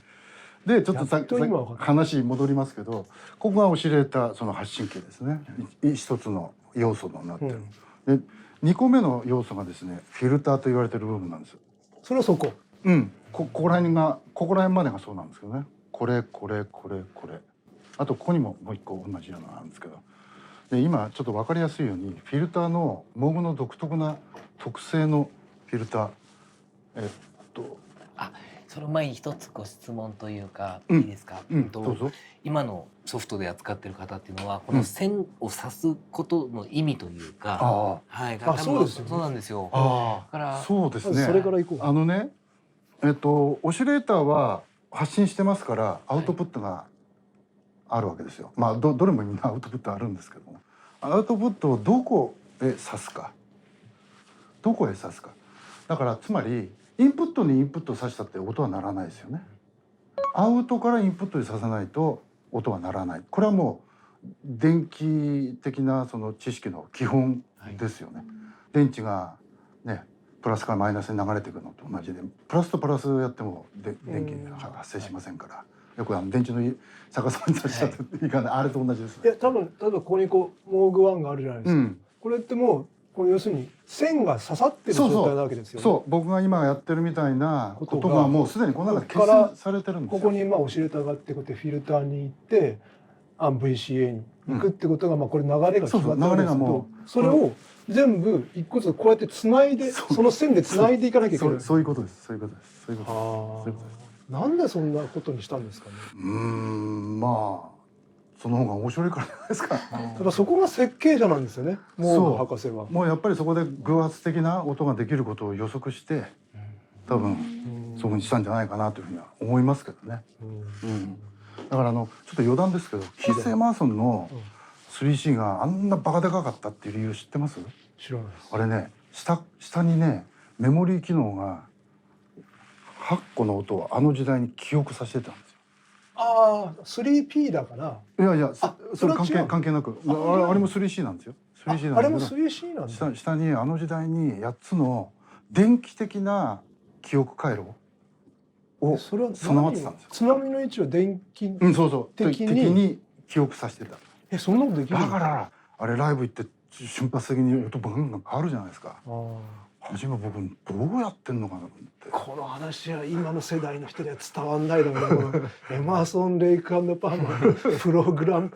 B: でちょっと
C: やっと今分かった
B: 話戻りますけどここがオシレーターその発信器ですね。一つの要素になってる。で2個目の要素がですねフィルターと言われてる部分なんです。
C: それはそこ。
B: ここら辺までがそうなんですけどね。これあとここにももう一個同じようなのがあるんですけどで今ちょっと分かりやすいようにフィルターのモーグの独特な特性のフィルター
A: その前に一つご質問というか、
B: うん
A: いいですか、
B: どうぞ。
A: 今のソフトで扱ってる方っていうのはこの線を指すことの意味というか、はい、
C: あそうですよね
A: そうなんですよ。
B: あ
A: だから
B: そうですね。
C: それからいこう。
B: オシレーターは発信してますからアウトプットがあるわけですよ。まあどれもみんなアウトプットあるんですけどもアウトプットをどこへ指すかだからつまりインプットにインプットさせたって音は鳴らないですよね。アウトからインプットにさせないと音は鳴らない。これはもう電気的なその知識の基本ですよね。電池がねプラスからマイナスに流れていくのと同じでプラスとプラスやっても電気が発生しませんから、よく電池の逆さまにさせちゃっていかない、あれと同じです
C: いや多分例えばここにモーグ1があるじゃないですか。これってもうこれ要するに線が刺さってる状態なわけですよね。
B: そう僕が今やってるみたいなことがもうすでにこの中で決定されてるんですよ。
C: ここにオシレーターがあってこうやってフィルターに行ってVCA に行くってことがこれ流れが決まってるんですけど、それを全部一個ずつこうやってつないでその線でつないでいかなきゃいけない。
B: そういうことです。
C: なんでそんなことにしたんですかね。
B: まあその方が面白いからじゃないですか。
C: やっぱそこが設計者なんですよね。モーグ博士は。
B: もうやっぱりそこで偶発的な音ができることを予測して多分そういうふうにしたんじゃないかなというふうには思いますけどね。だからちょっと余談ですけどキース・エマーソンの 3C があんなバカでかかったっていう理由知ってます？
C: 知らないです。
B: あれね下にねメモリー機能が8個の音をあの時代に記憶させてたんですよ。
C: ああ 3P だから。
B: いやそれ関係なくあれも 3C なんですよ。
C: あれも 3C なんだ。
B: 下にあの時代に8つの電気的な記憶回路を備わってたんですよ。
C: 津波の位置を電気
B: 的に記憶させてた。
C: そんなことできる？
B: だからあれライブ行って瞬発的に音バンバン変わるじゃないですか。初め僕どうやってんのかなと思って。
C: この話は今の世代の人には伝わんないだろうな。エマーソン・レイク&パーマンプログラム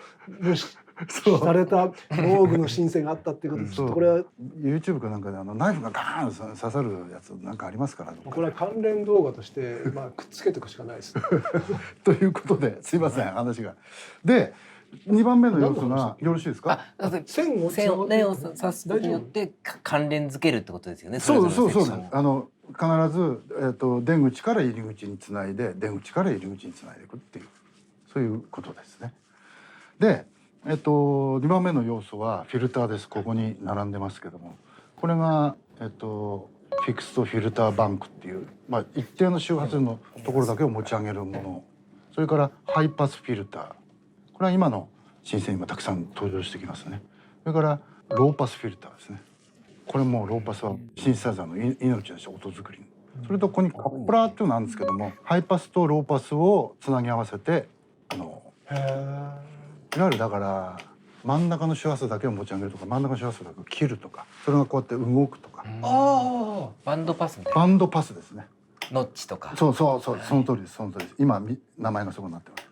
B: そう
C: された防具の申請があったっていうことで、ちょっとこれは
B: YouTube かなんかでナイフがガーン刺さるやつなんかありますから
C: これは関連動画としてくっつけていくしかないですね。
B: ということですいません話が。で2番目の要素がよろしいですか？
C: 線を
A: 線を刺すことによって関連づけるってことですよね。
B: そうそうそう
A: れぞれのセクションを
B: 必ず、出口から入り口につないで出口から入り口につないでいくっていうそういうことですね。で、2番目の要素はフィルターです。ここに並んでますけどもこれが、フィクストフィルターバンクっていう、一定の周波数のところだけを持ち上げるもの、それからハイパスフィルター、これは今の新製今たくさん登場してきますね。それからローパスフィルターですね。これもローパスはシンセサイザーの命ですよ、音作り。それとここにカップラーっていうのなんですけどもハイパスとローパスをつなぎ合わせていわゆるだから真ん中の周波数だけを持ち上げるとか真ん中の周波数だけを切るとかそれがこうやって動くとか
A: バンドパスみたいな。
B: バンドパスですね。
A: ノッチとか。
B: そうその通りです。その通りです。今名前がそこになってます。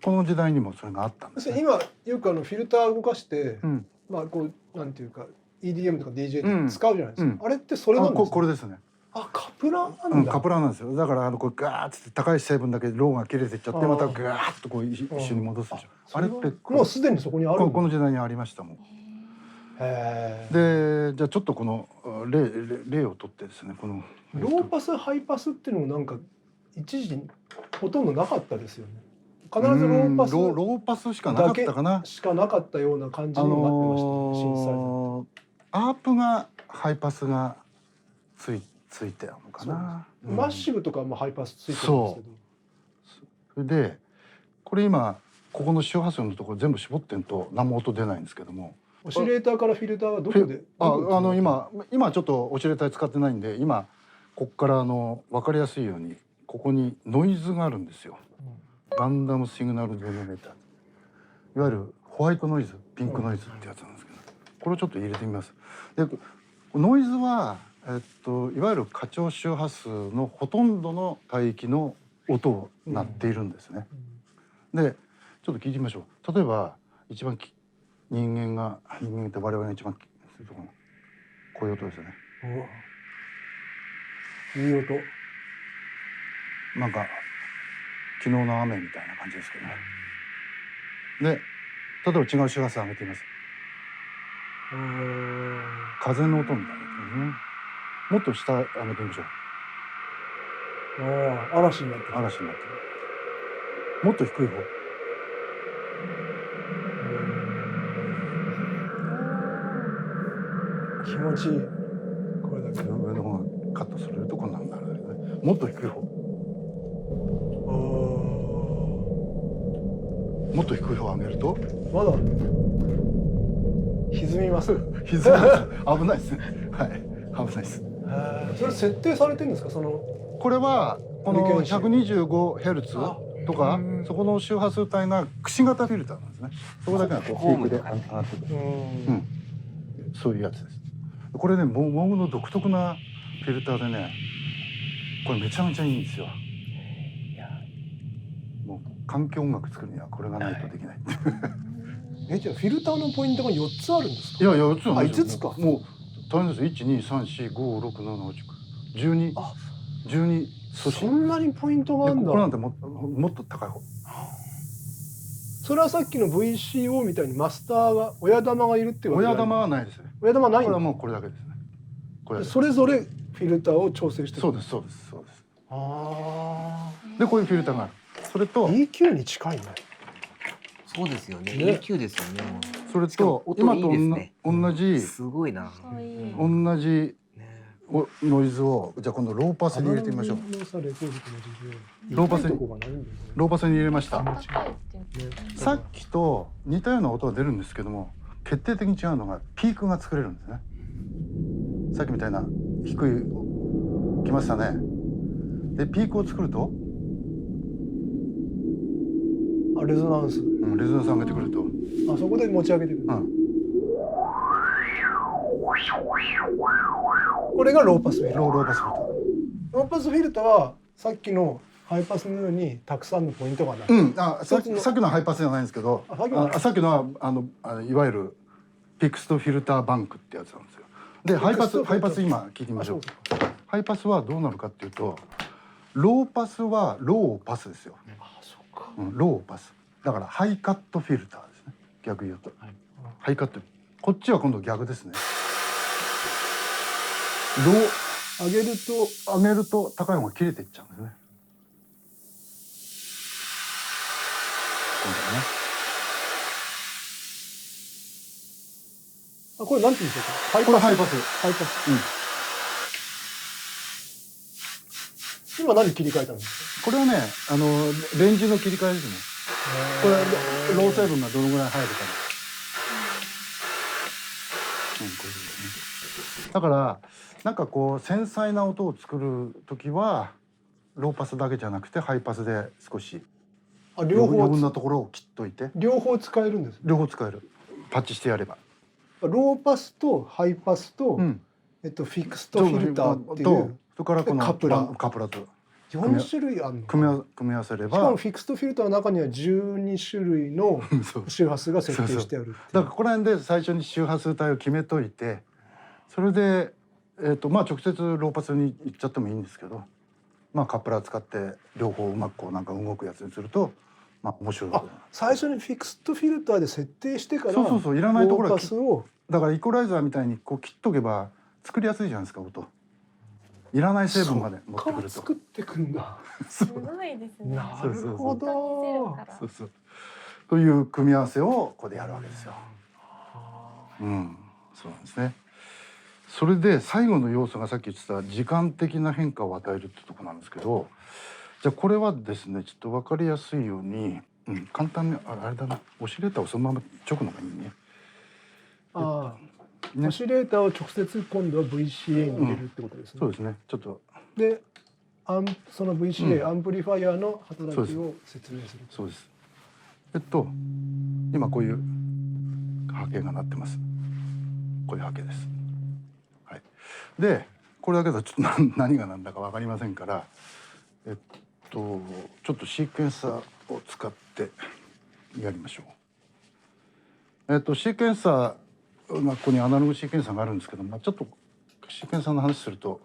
B: この時代にもそれがあったんですね。
C: 今よくフィルター動かして、
B: うん
C: こうなんていうか EDM とか DJ って使うじゃないですか。あれってそれ
B: あ
C: なんですか？
B: これですね。
C: カプラーなんだ。
B: カプラーなんですよ。だからこうガーッつって高い成分だけローが切れていっちゃってまたガーッとこう一緒に戻すでしょ。あれって
C: もうすでにそこにある。
B: この時代にありましたもん。でじゃあちょっとこの例をとってですねこの
C: ローパスハイパスっていうのもなんか一時ほとんどなかったですよね。必ずローパス
B: ローパスしかなかったかな。
C: しかなかったような感じになってましたね。震災の
B: アープがハイパスがついてるのかな。
C: マッシブとかもハイパスついてるんですけど。
B: それでこれ今ここの周波数のところ全部絞ってんと何も音出ないんですけども。
C: オシレーターからフィルターはどこで？
B: 今ちょっとオシレーター使ってないんで今こっから分かりやすいようにここにノイズがあるんですよ。ランダムシグナルジェネレーター、いわゆるホワイトノイズピンクノイズってやつなんですけどこれをちょっと入れてみます。でノイズは、いわゆる過長周波数のほとんどの帯域の音を鳴っているんですね。でちょっと聞いてみましょう。例えば一番人間って我々が一番するところこういう音ですよね。
C: いい音。
B: なんか昨日の雨みたいな感じですけどね。で例えば違う周波数上げてみます。風の音みたいな、もっと下上げてみましょう。
C: 嵐になってる。
B: 嵐になってる。もっと低い方。
C: 気持ちいい。これだけ。
B: 上の方がカットするとこんなになるんだけどね。もっと低い方。もっと低い方を上げると
C: まだ歪みます。
B: 歪みます。危ないですね。はい、危ないです。
C: それ設定されてるんですか？
B: これはこの 125Hz とかそこの周波数帯がくし形フィルターなんですね。そこだけがこうホームで上がってくる。そういうやつです。これねモーグの独特なフィルターでねこれめちゃめちゃいいんですよ。もう環境音楽作るにはこれがないとできない。
C: じゃあフィルターのポイントが4つあるんですか？
B: いや4つはないです。
C: 5つか。
B: もう大変です。12345678912
C: そんなにポイントがあるんだ。
B: これなんてもっと高い方。
C: それはさっきの VCO みたいにマスターが親玉がいるってわけじゃない？
B: 親玉はないですね。
C: 親玉ないんだ。
B: これはもうこれだけですね。これ
C: それぞれフィルターを調整してる。
B: そうです。でこういうフィルターがある。それと
C: EQ に近いね。
A: そうですよね。EQ ですよね。
B: それと今と同じ
A: すごいな。
B: 同じノイズをじゃあ今度ローパスに入れてみましょう。ローパスに入れました。さっきと似たような音が出るんですけども決定的に違うのがピークが作れるんですね。さっきみたいな低いきましたね。でピークを作ると
C: レゾナンス。
B: レゾナンス上げてくると
C: そこで持ち上げてくる。これがローパスフィルター。
B: ローパスフィルター。
C: ローパスフィルターはさっきのハイパスのようにたくさんのポイントがない。
B: さっきのハイパスじゃないんですけど、さっきのはいわゆるフィクストフィルターバンクってやつなんですよ。でハイパス今聞いてみましょう。ハイパスはどうなるかっていうと、ローパスはローをパスですよ。ローをパスだからハイカットフィルターですね。逆言うと、ハイカット。こっちは今度逆ですね。ロー上げると高い方が切れていっちゃうんですね。
C: これなんて言うんでしょうか。
B: これハイパス。
C: ハイパス。今何切り替えたんですか。
B: これはね、レンジの切り替えですね。これロー成分がどのぐらい入るかです。こういうことですね。だからなんかこう繊細な音を作る時はローパスだけじゃなくてハイパスで少し
C: 両方
B: 余分なところを切っといて。
C: 両方使えるんです。
B: 両方使える。パッチしてやれば。
C: ローパスとハイパスと、フィクストフィルターっていう、
B: それからこの
C: カプラ
B: と
C: 4種類あるの。
B: 組み合わせれば。
C: しかもフィクストフィルターの中には12種類の周波数が設定してある。
B: だからここら辺で最初に周波数帯を決めといて、それでまあ直接ローパスに行っちゃってもいいんですけど、まあカプラー使って両方うまくこうなんか動くやつにすると。まあ面白い。
C: 最初にフィクストフィルターで設定してから、
B: そういらないところ
C: は
B: だからイコライザーみたいにこう切っとけば作りやすいじゃないですか、音。いらない成分まで持ってくると。
C: 作ってくんだ。
E: すごいですね。
C: なるほど。
B: そうという組み合わせをここでやるわけですよ。そうなんですね。それで最後の要素がさっき言ってた時間的な変化を与えるってとこなんですけど。じゃあこれはですね、ちょっと分かりやすいように、簡単にあれだな、オシレーターをそのまま直のがいいね。
C: オシレーターを直接今度は VCA に入れるってことですね。
B: そうですね。ちょっと
C: で、その VCA、アンプリファイアの働きを説明する。
B: そうです。今こういう波形が鳴ってます。こういう波形です。はい。で、これだけだとちょっと何が何だか分かりませんから。ちょっとシークエンサーを使ってやりましょう。シークエンサー、ここにアナログシークエンサーがあるんですけども、ちょっとシークエンサーの話すると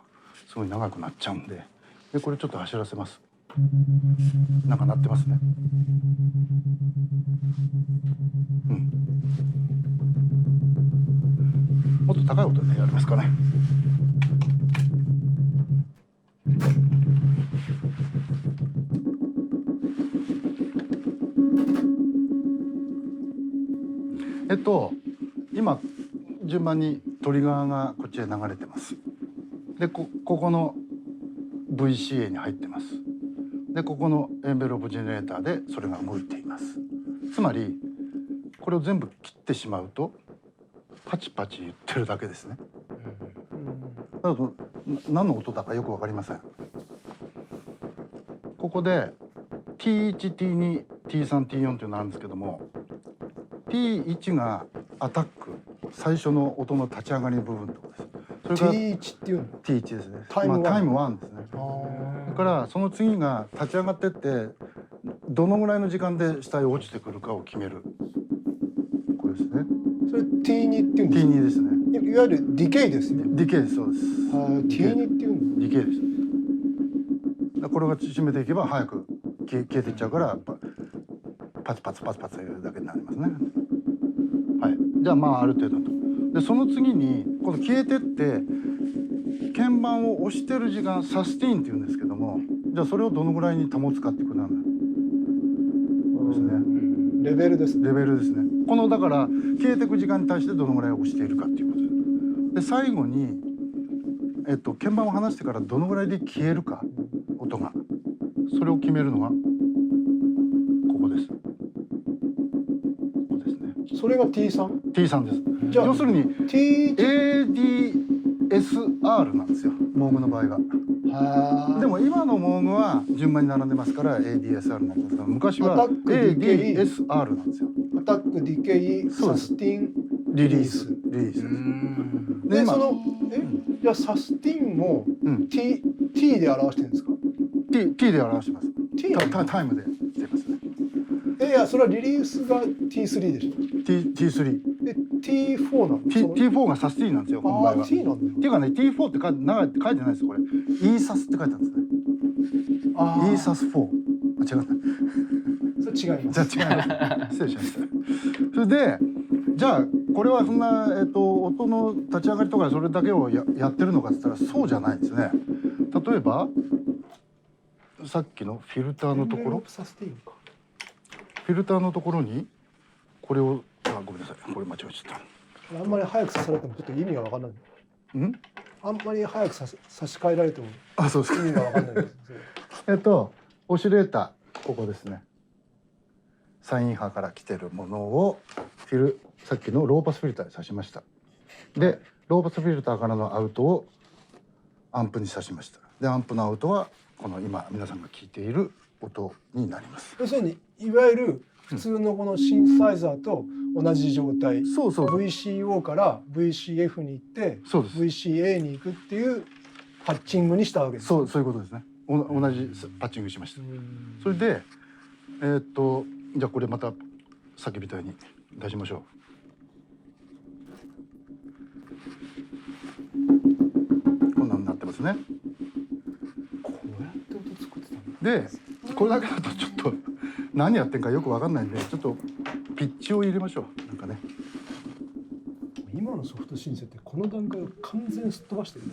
B: すごい長くなっちゃうんで、これちょっと走らせます。なんか鳴ってますね。もっと高い音でやりますかね。今順番にトリガーがこっちへ流れてます。でここの VCA に入ってます。でここのエンベロープジェネレーターでそれが動いています。つまりこれを全部切ってしまうとパチパチ言ってるだけですね。だと何の音だかよく分かりません。ここで T1、T2、T3、T4 というのがあるんですけども、T1 がアタック、最初の音の立ち上がりの部分のところです。それから
C: T1 っていうの。
B: T1 ですね。
C: タイム
B: 1ですね。それからその次が立ち上がってってどのぐらいの時間で下へ落ちてくるかを決める。これですね。
C: それ T2 っていうんですか。
B: T2 ですね。
C: いわゆるディケイですね。
B: ディケイです。そうです。
C: T2 っていうの。
B: ディケイです。これが縮めていけば早く消えていっちゃうからパツパツパツパツやるだけになりますね。はい。じゃあまあある程度と。でその次にこの消えてって鍵盤を押してる時間サスティーンっていうんですけども、じゃあそれをどのぐらいに保つかっていうことなんだ。そうですね。
C: レベルですね。
B: レベルですね。このだから消えていく時間に対してどのぐらい押しているかっていうことで最後に鍵盤を離してからどのぐらいで消えるか音がそれを決めるのがここです。ここですね。
C: それが T3？
B: T3 です。
C: じゃあ
B: 要するに
C: T1
B: ADSR なんですよ、モーグの場合は。でも今のモーグは順番に並んでますから ADSR になってますが、昔は ADSR なんですよ。
C: アタック、ディケイ、サスティン、
B: リリースです。
C: でそのじゃあサスティンも T で表してるんですか？
B: T で表してます。
C: T なの？
B: タイムでしてますね。
C: いやそれはリリースが T3 でしょ。
B: T3。
C: で T4 なの？T4
B: がサスティなんですよ、この場合は。
C: T なんだよ。
B: っていうかね、T4 って書いてないですよ、これ。ESAS って書いてあるんですね。ESAS4。あ、違う。
C: それ違います。
B: じゃあ違います。失礼しました。それで、じゃあこれはそんな音の立ち上がりとかそれだけをやってるのかって言ったらそうじゃないんですね。例えばさっきのフィルターのところ、
C: サスティンか。
B: フィルターのところにこれをごめんなさい、これ間違えちゃった。
C: あんまり早くさされてもちょっと意味がわからない。あんまり早く差し替えられても
B: あ、そうです
C: 意味がわかんないです。
B: オシレーターここですね。サイン波から来てるものをさっきのローパスフィルターに挿しました。でローパスフィルターからのアウトをアンプに挿しました。でアンプのアウトはこの今皆さんが聞いている音になります。
C: 要するにいわゆる普通のこのシンセサイザーと同じ状態、VCO から VCF に行って
B: そうです
C: VCA に行くっていうパッチングにしたわけです。
B: そういうことですね。同じパッチングしました。それでじゃあこれまたさっきみたいに出しましょう。こんなのになってますね。
C: こうやって音作ってたん
B: でこれだけだとちょっと何やってんかよく分かんないんでちょっとピッチを入れましょう。なんかね
C: 今のソフトシンセってこの段階を完全すっ飛ばしてる。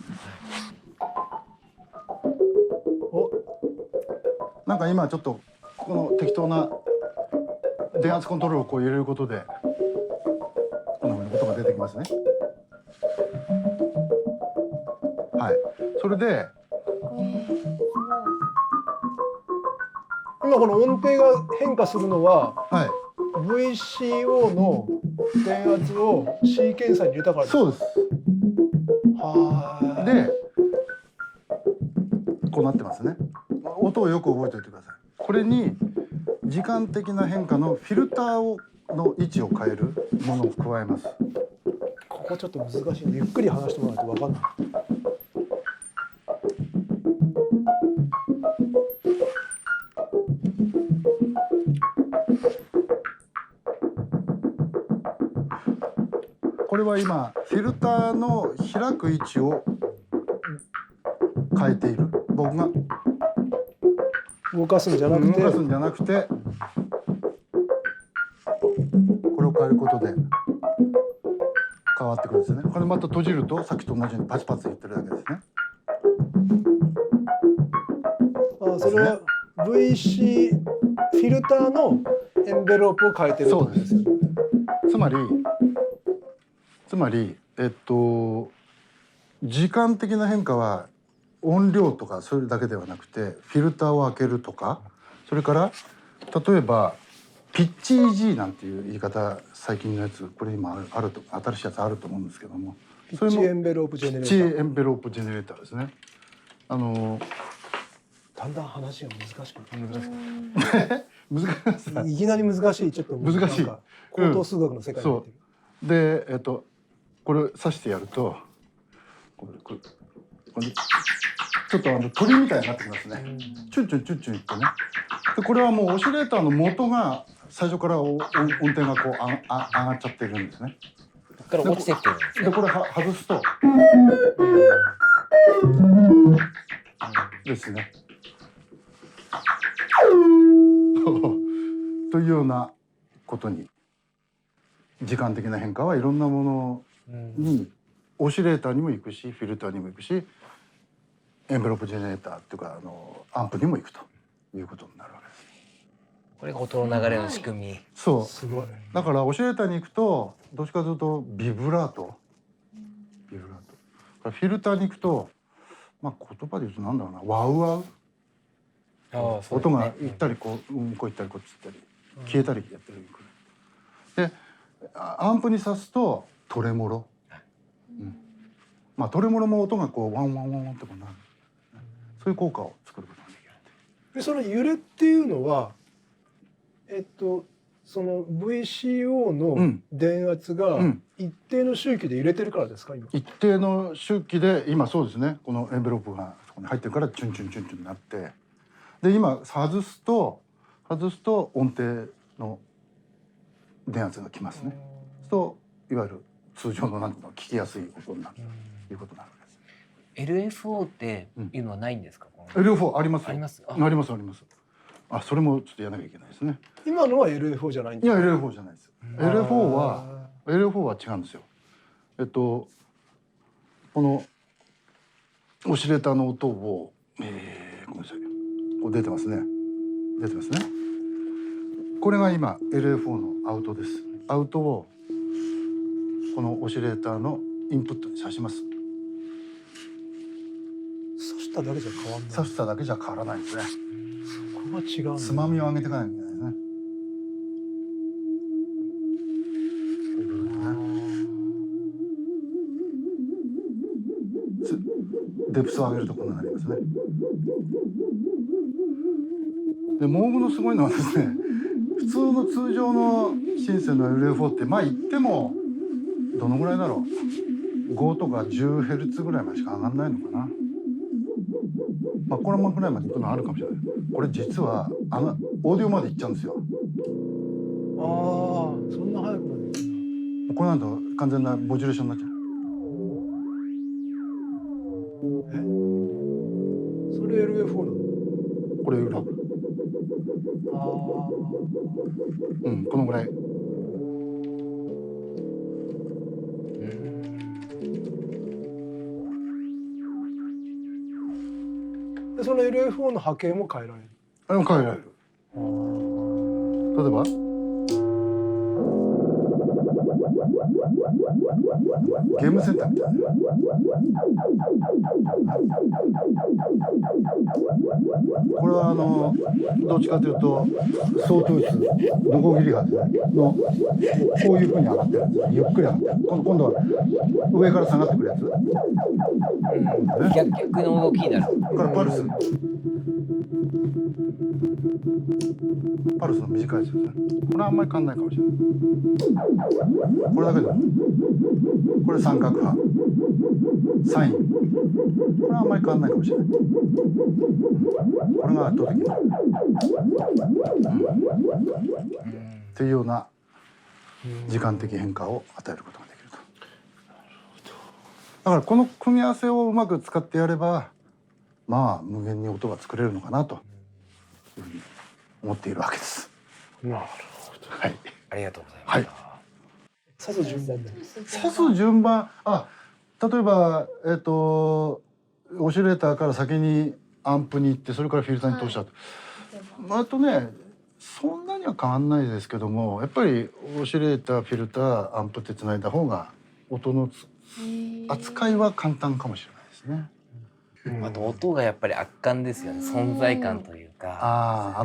C: お、
B: なんか今ちょっとこの適当な電圧コントロールをこう入れることでこのように音が出てきますね。はい。それで
C: 今この音程が変化するのは
B: はい
C: VCO の電圧をシーケンサーに入れたからです。
B: そうです。
C: は
B: でこうなってますね。音をよく覚えておいてください。これに時間的な変化のフィルターの位置を変えるものを加えます。
C: ここちょっと難しい。ゆっくり話してもらうと分かんない。
B: これは今フィルターの開く位置を変えている。僕が
C: 動かすんじゃなくて、
B: 動かすんじゃなくてこれを変えることで変わってくるんですね。これまた閉じるとさっきと同じようにパチパチ言ってるだけですね。
C: それは VC フィルターのエンベロープを変えてるってことですよね。
B: つまり時間的な変化は音量とかそれだけではなくてフィルターを開けるとか、それから例えばピッチ EG なんていう言い方、最近のやつこれ今あると新しいやつあると思うんですけども、
C: ピッチエンベロープジェネレーター。
B: ピッチエンベロープジェネレーターですね。
C: だんだん話が難しくなる。
B: 難しい。
C: いきなり難しい。ちょっと
B: 難しい。
C: 高等数学の世界になって
B: る。でこれ刺してやるとこれちょっと鳥みたいになってきますね。チュンチュンチュンチュンってね。でこれはもうオシレーターの元が最初から音程がこう上がっちゃってるんですね。
A: だから落ちてきてるんですね。
B: でこれ外すとですね。というようなことに時間的な変化はいろんなものにオシレーターにも行くしフィルターにも行くしエンベロープジェネレーターっていうかアンプにも行くということになるわけです。
A: これが音の流れの仕組み。
B: そう。
C: すごい。
B: だからオシレーターに行くとどっちかというとビブラート。フィルターに行くとまあ言葉で言うとなんだろうなワウワウ。音が行ったりこう向こう行ったりこっち行ったり消えたりやってる。でアンプに挿すとトレモロ。まあトレモロも音がこうワンワンワンワンってこうなる。そういう効果を作ることができる。
C: でその揺れっていうのはその VCO の電圧が一定の周期で揺れてるからですか今。
B: 一定の周期で今そうですね。このエンベロープがそこに入ってるからチュンチュンチュンチュンになって、で今外すと音程の電圧がきますね。といわゆる通常のなんていうの聞きやすい音になるということになるわけです。
A: LFO っていうのはないんですか？
B: LFO ありますよ。
A: あります。
B: ありますあります。あ、それもちょっとやらなきゃいけないですね。
C: 今のは LFO じゃないん
B: いや
C: ですか？
B: LFO じゃないです。LFO は違うんですよ。このオシレーターの音を、ごめんなさい。こう出てますね。出てますね。これが今 LFO のアウトです。アウトをこのオシレーターのインプットに挿します。
C: 刺しただけじゃ変わんない。
B: 挿しただけじゃ変わらないんですね。
C: ここが違うんだ。
B: つまみを上げていかないといけないですね。デプスを上げるとこうなりますね。でモーグのすごいのはですね、通常のシンセの LFO ってまあ言ってもどのぐらいだろう、5とか10ヘルツぐらいまでしか上がんないのかな。まあこれもぐらいまでいくのあるかもしれない。これ実はオーディオまでいっちゃうんですよ。
C: ああ、そんな早くなる。
B: これなんと完全なモジュレーションになっちゃう。
C: それ LFO なの？
B: これ裏。
C: あ
B: うん、このぐらい。
C: あ。でその LFO の波形も変えられる。
B: あれも変えられる。例えばゲームセンターみたいな。これはどっちかというとソートゥースノコギリハズのこういうふうに上がってるんです。ゆっくり上がってる。今度は上から下がってくるやつ。
A: 逆の動きになる。
B: これパルスの短いやつですね。これはあんまり変わんないかもしれない。これだけでもこれ三角波サイン、これはあんまり変わんないかもしれない。これが圧倒的な、っていうような時間的変化を与えることができると。だからこの組み合わせをうまく使ってやればまあ無限に音が作れるのかなというふうに思っているわけです。
C: なるほど。
B: はい。
A: ありがとうございます。
B: はい。
C: 刺す順番で。
B: 刺す順番、例えばオシレーターから先にアンプに行ってそれからフィルターに通したと。あとね、そんなには変わんないですけども、やっぱりオシレーター、フィルター、アンプってつないだ方が音の扱いは簡単かもしれないですね。
A: あと音がやっぱり圧巻ですよね。存在感というか。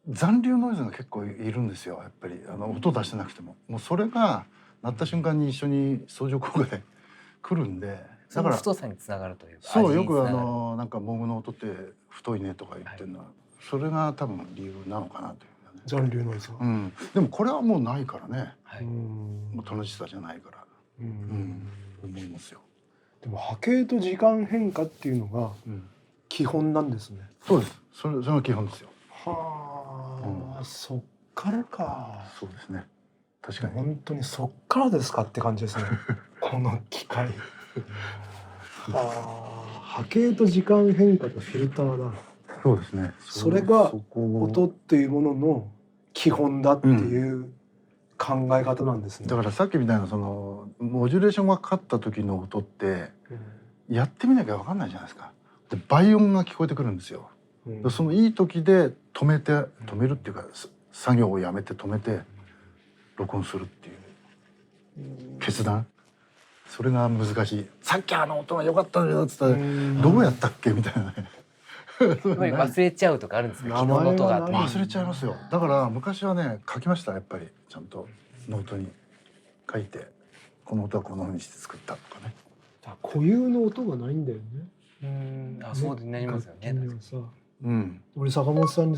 B: 残留ノイズが結構いるんですよ。やっぱり音出してなくても、もうそれが鳴った瞬間に一緒に相乗効果で来るんで、
A: だから太さにつながるというか。
B: そう、よくなんかモーグの音って太いねとか言ってるのは、それが多分理由なのかなという、ね。
C: 残留ノイズが。
B: でもこれはもうないからね。
A: はい、
B: もう楽しさじゃないから、思いますよ。
C: でも波形と時間変化っていうのが基本なんですね。
B: そうです。それが基本ですよ。
C: はあ、そっからか。
B: そうですね。確かに。
C: 本当にそっからですかって感じですね。この機械。波形と時間変化とフィルターだ。
B: そうですね。
C: それが音っていうものの基本だっていう考え方なんですね。
B: だからさっきみたいなそのモジュレーションがかかった時の音ってやってみなきゃ分かんないじゃないですか。で倍音が聞こえてくるんですよ。そのいい時で止めるっていうか作業をやめて止めて録音するっていう決断、それが難しい。さっき音が良かったのよっつったらどうやったっけみたいなね。
A: 忘れちゃうとかあるんですか？昨日の音が
B: 忘れちゃいますよ。だから昔はね書きました。やっぱりちゃんとノートに書いて、この音はこの風にして作ったとかね。
C: 固有の音がないんだよね。
A: そうなりますよね。
C: 俺坂本さんに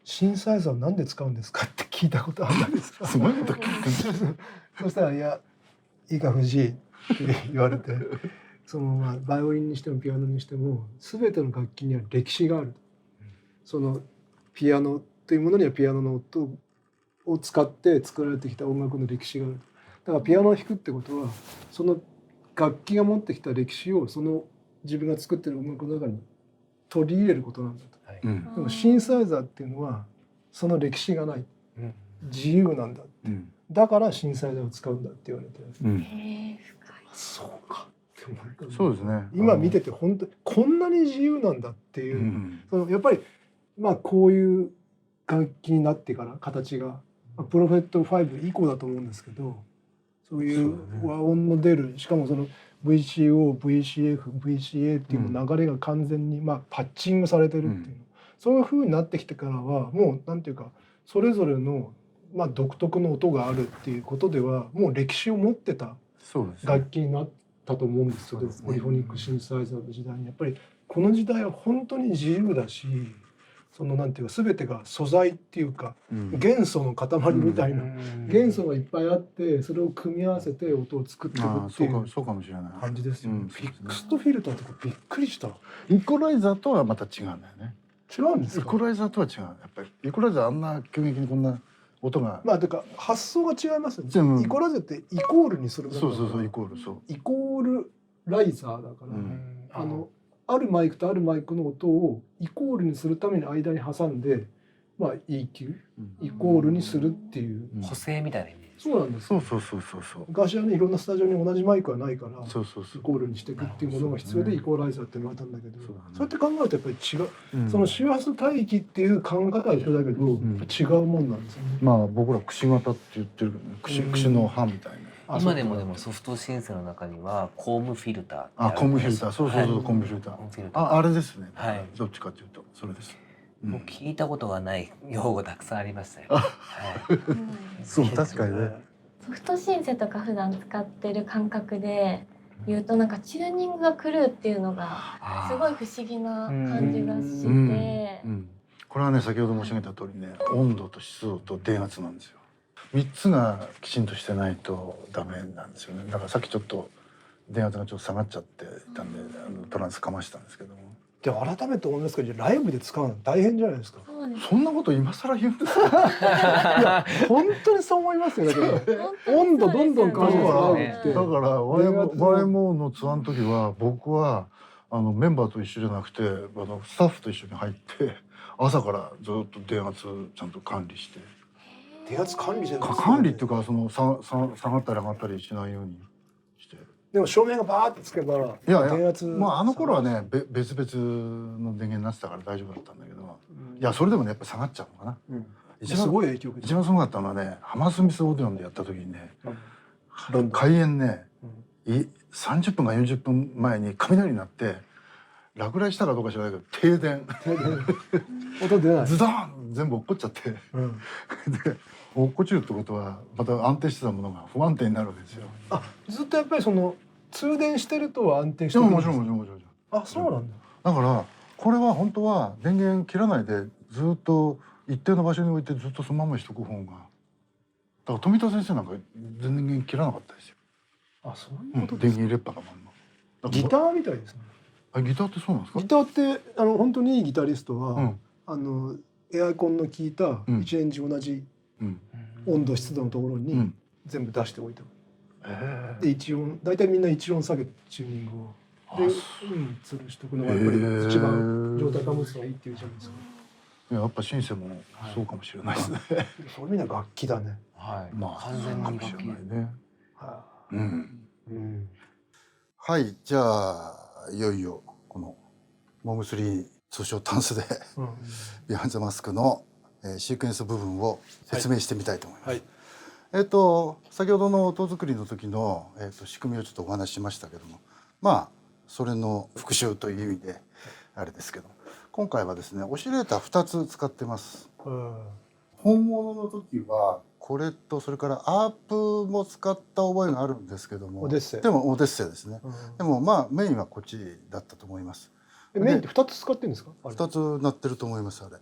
C: シンセサイザーなんで使うんですかって聞いたことあるんですか。
B: すごいこと聞く。
C: そしたらいやいいか藤井って言われて、そのまあバイオリンにしてもピアノにしても全ての楽器には歴史がある。そのピアノというものにはピアノの音を使って作られてきた音楽の歴史がある。だからピアノを弾くってことはその楽器が持ってきた歴史をその自分が作ってる音楽の中に取り入れることなんだと。
A: はい
B: うん
C: でもシンセサイザーっていうのはその歴史がない、
A: うん
C: 自由なんだ。
B: うん
C: だからシンセサイザーを使うんだって言われて、
B: うん
E: へえ、深い。
C: そうかって思った。
B: そうですね。
C: 今見てて本当にこんなに自由なんだっていうう、
B: ん
C: そのやっぱりまあこういう楽器になってから形が、まあプロフェット5以降だと思うんですけど、そういう
B: そうだね
C: 和音の出る、しかもその VCO、VCF、VCA っていう流れが完全にまあパッチングされてるっていうの、そういう風になってきてからはもうなんていうかそれぞれのまあ独特の音があるっていうことではもう歴史を持ってた
B: そうですね。
C: 楽器になったと思うんですけど、
B: そうですね
C: ポリフォニックシンセサイザーの時代にやっぱりこの時代は本当に自由だし、そのなんていうか全てが素材っていうか
B: うん
C: 元素の塊みたいな、
A: うん
C: 元素がいっぱいあってそれを組み合わせて音を作っていく
B: ああ
C: っていう
B: そうかもしれない。
C: 感じですよね。
B: うん
C: フィックスとフィルターとかびっくりした。
B: イコライザーとはまた違うんだよね。
C: 違うんですか。
B: イコライザーとは違う。やっぱりイコライザーあんな急激にこんな音が、
C: まあてか発想が違いますよね。
B: 全部
C: イコライザーってイコールにするだけだから
B: そうイコールそう。
C: イコールライザーだから、
B: うん
C: あるマイクとあるマイクの音をイコールにするために間に挟んで、まあ EQ イコールにするっていう、
B: うん
A: 補正みたいな意味です。
C: そうなんですよ。
B: そう。
C: 昔はねいろんなスタジオに同じマイクはないから
B: そう
C: イコールにしていくっていうものが必要でイコーライザーって言われたんだけど、
B: そうだね
C: そうやって考えるとやっぱり違う、
B: うん
C: その周波数帯域っていう考え方は一緒だけど、
B: ん
C: やっぱ違うもんなんですよね。
B: まあ僕ら串型って言ってるけどね。串の刃みたいな。
C: あ
A: 今でもソフトシンセの中にはコームフィルターって
B: あコンビフィルターそう、
A: はい
B: コンビフィルター。
A: コームフィルター
B: あれですね。
A: はい
B: どっちかっていうとそれです。
A: もう聞いたことがない用語たくさんありましたよ。はい
B: そう確かにね。
E: ソフトシンセとか普段使ってる感覚で言うとなんかチューニングが狂うっていうのがすごい不思議な感じがして、
B: うんこれはね先ほど申し上げた通りね温度と湿度と電圧なんですよ。3つがきちんとしてないとダメなんですよね。だからさっきちょっと電圧がちょっと下がっちゃってたんでトランスかましたんですけども。
C: で改めて思いますけどライブで使うの大変じゃないですか。
E: そうです。
B: そんなこと今更言うんですか。
C: いや本当にそう思いますよ。だけど温度どんどん変わる
B: だから
C: ライブって
B: だから YMO のツアーの時は僕はメンバーと一緒じゃなくてスタッフと一緒に入って朝からずっと電圧ちゃんと管理して
C: 電圧管理じゃないですか。
B: 管理っていうか下がったり上がったりしないようにして。
C: でも照明がバーってつけば
B: いや
C: 電圧
B: まああの頃はね別々の電源になってたから大丈夫だったんだけど、いやそれでもねやっぱ下がっちゃうのかな。
C: うん
B: 一番
C: すごい影響を受けて
B: 一番すごかったのはねハマースミスオーディオンでやった時にね
C: ロンドン
B: 開演ね、30分か40分前に雷になって落雷したかどうか知らないけど停電
C: 音出ない。
B: ズドン全部落っこっちゃってで落っこちるってことはまた安定してたものが不安定になるわけですよ。
C: あずっとやっぱりその通電してるとは安定して
B: で
C: るんです
B: ももちろんもちろん。
C: あそうなんだ。
B: だからこれは本当は電源切らないでずっと一定の場所に置いてずっとそのままにしとく方が。だから富田先生なんか電源切らなかったですよ。
C: あそういうことですか。
B: 電源入れっぱなまんま。
C: ギターみたいですね。
B: ギターってそうなんですか。
C: ギターって本当にいいギタリストは、
B: うん
C: エアコンの効いた
B: うん
C: 一年中同じ
B: うん
C: 温度湿度のところに
B: うん。
C: 全部出しておいてで一音大体みんな一音下げてチューニングをで吊るしとくのがやっぱり一番状態保つのがいいっていうじゃないですか。
B: やっぱシンセもそうかもしれないですね。
C: そういう意味では楽器だね。
A: はい。
B: まあ
A: 完全に
B: かもしれないね。
C: は
B: うん。はいじゃあいよいよこのモグ3通称タンスでビハインドザマスクのシークエンス部分を説明してみたいと思います。
C: はい
B: 先ほどの音作りの時の仕組みをちょっとお話ししましたけども、まあそれの復習という意味であれですけど、今回はですねオシレーター2つ使ってます。本物の時はこれとそれからアープも使った覚えがあるんですけども、
C: オデッセイ
B: でもオデッセイですね。でもまあメインはこっちだったと思います。
C: メインって2つ使ってるんですか。
B: 2つ鳴ってると思いますあれ。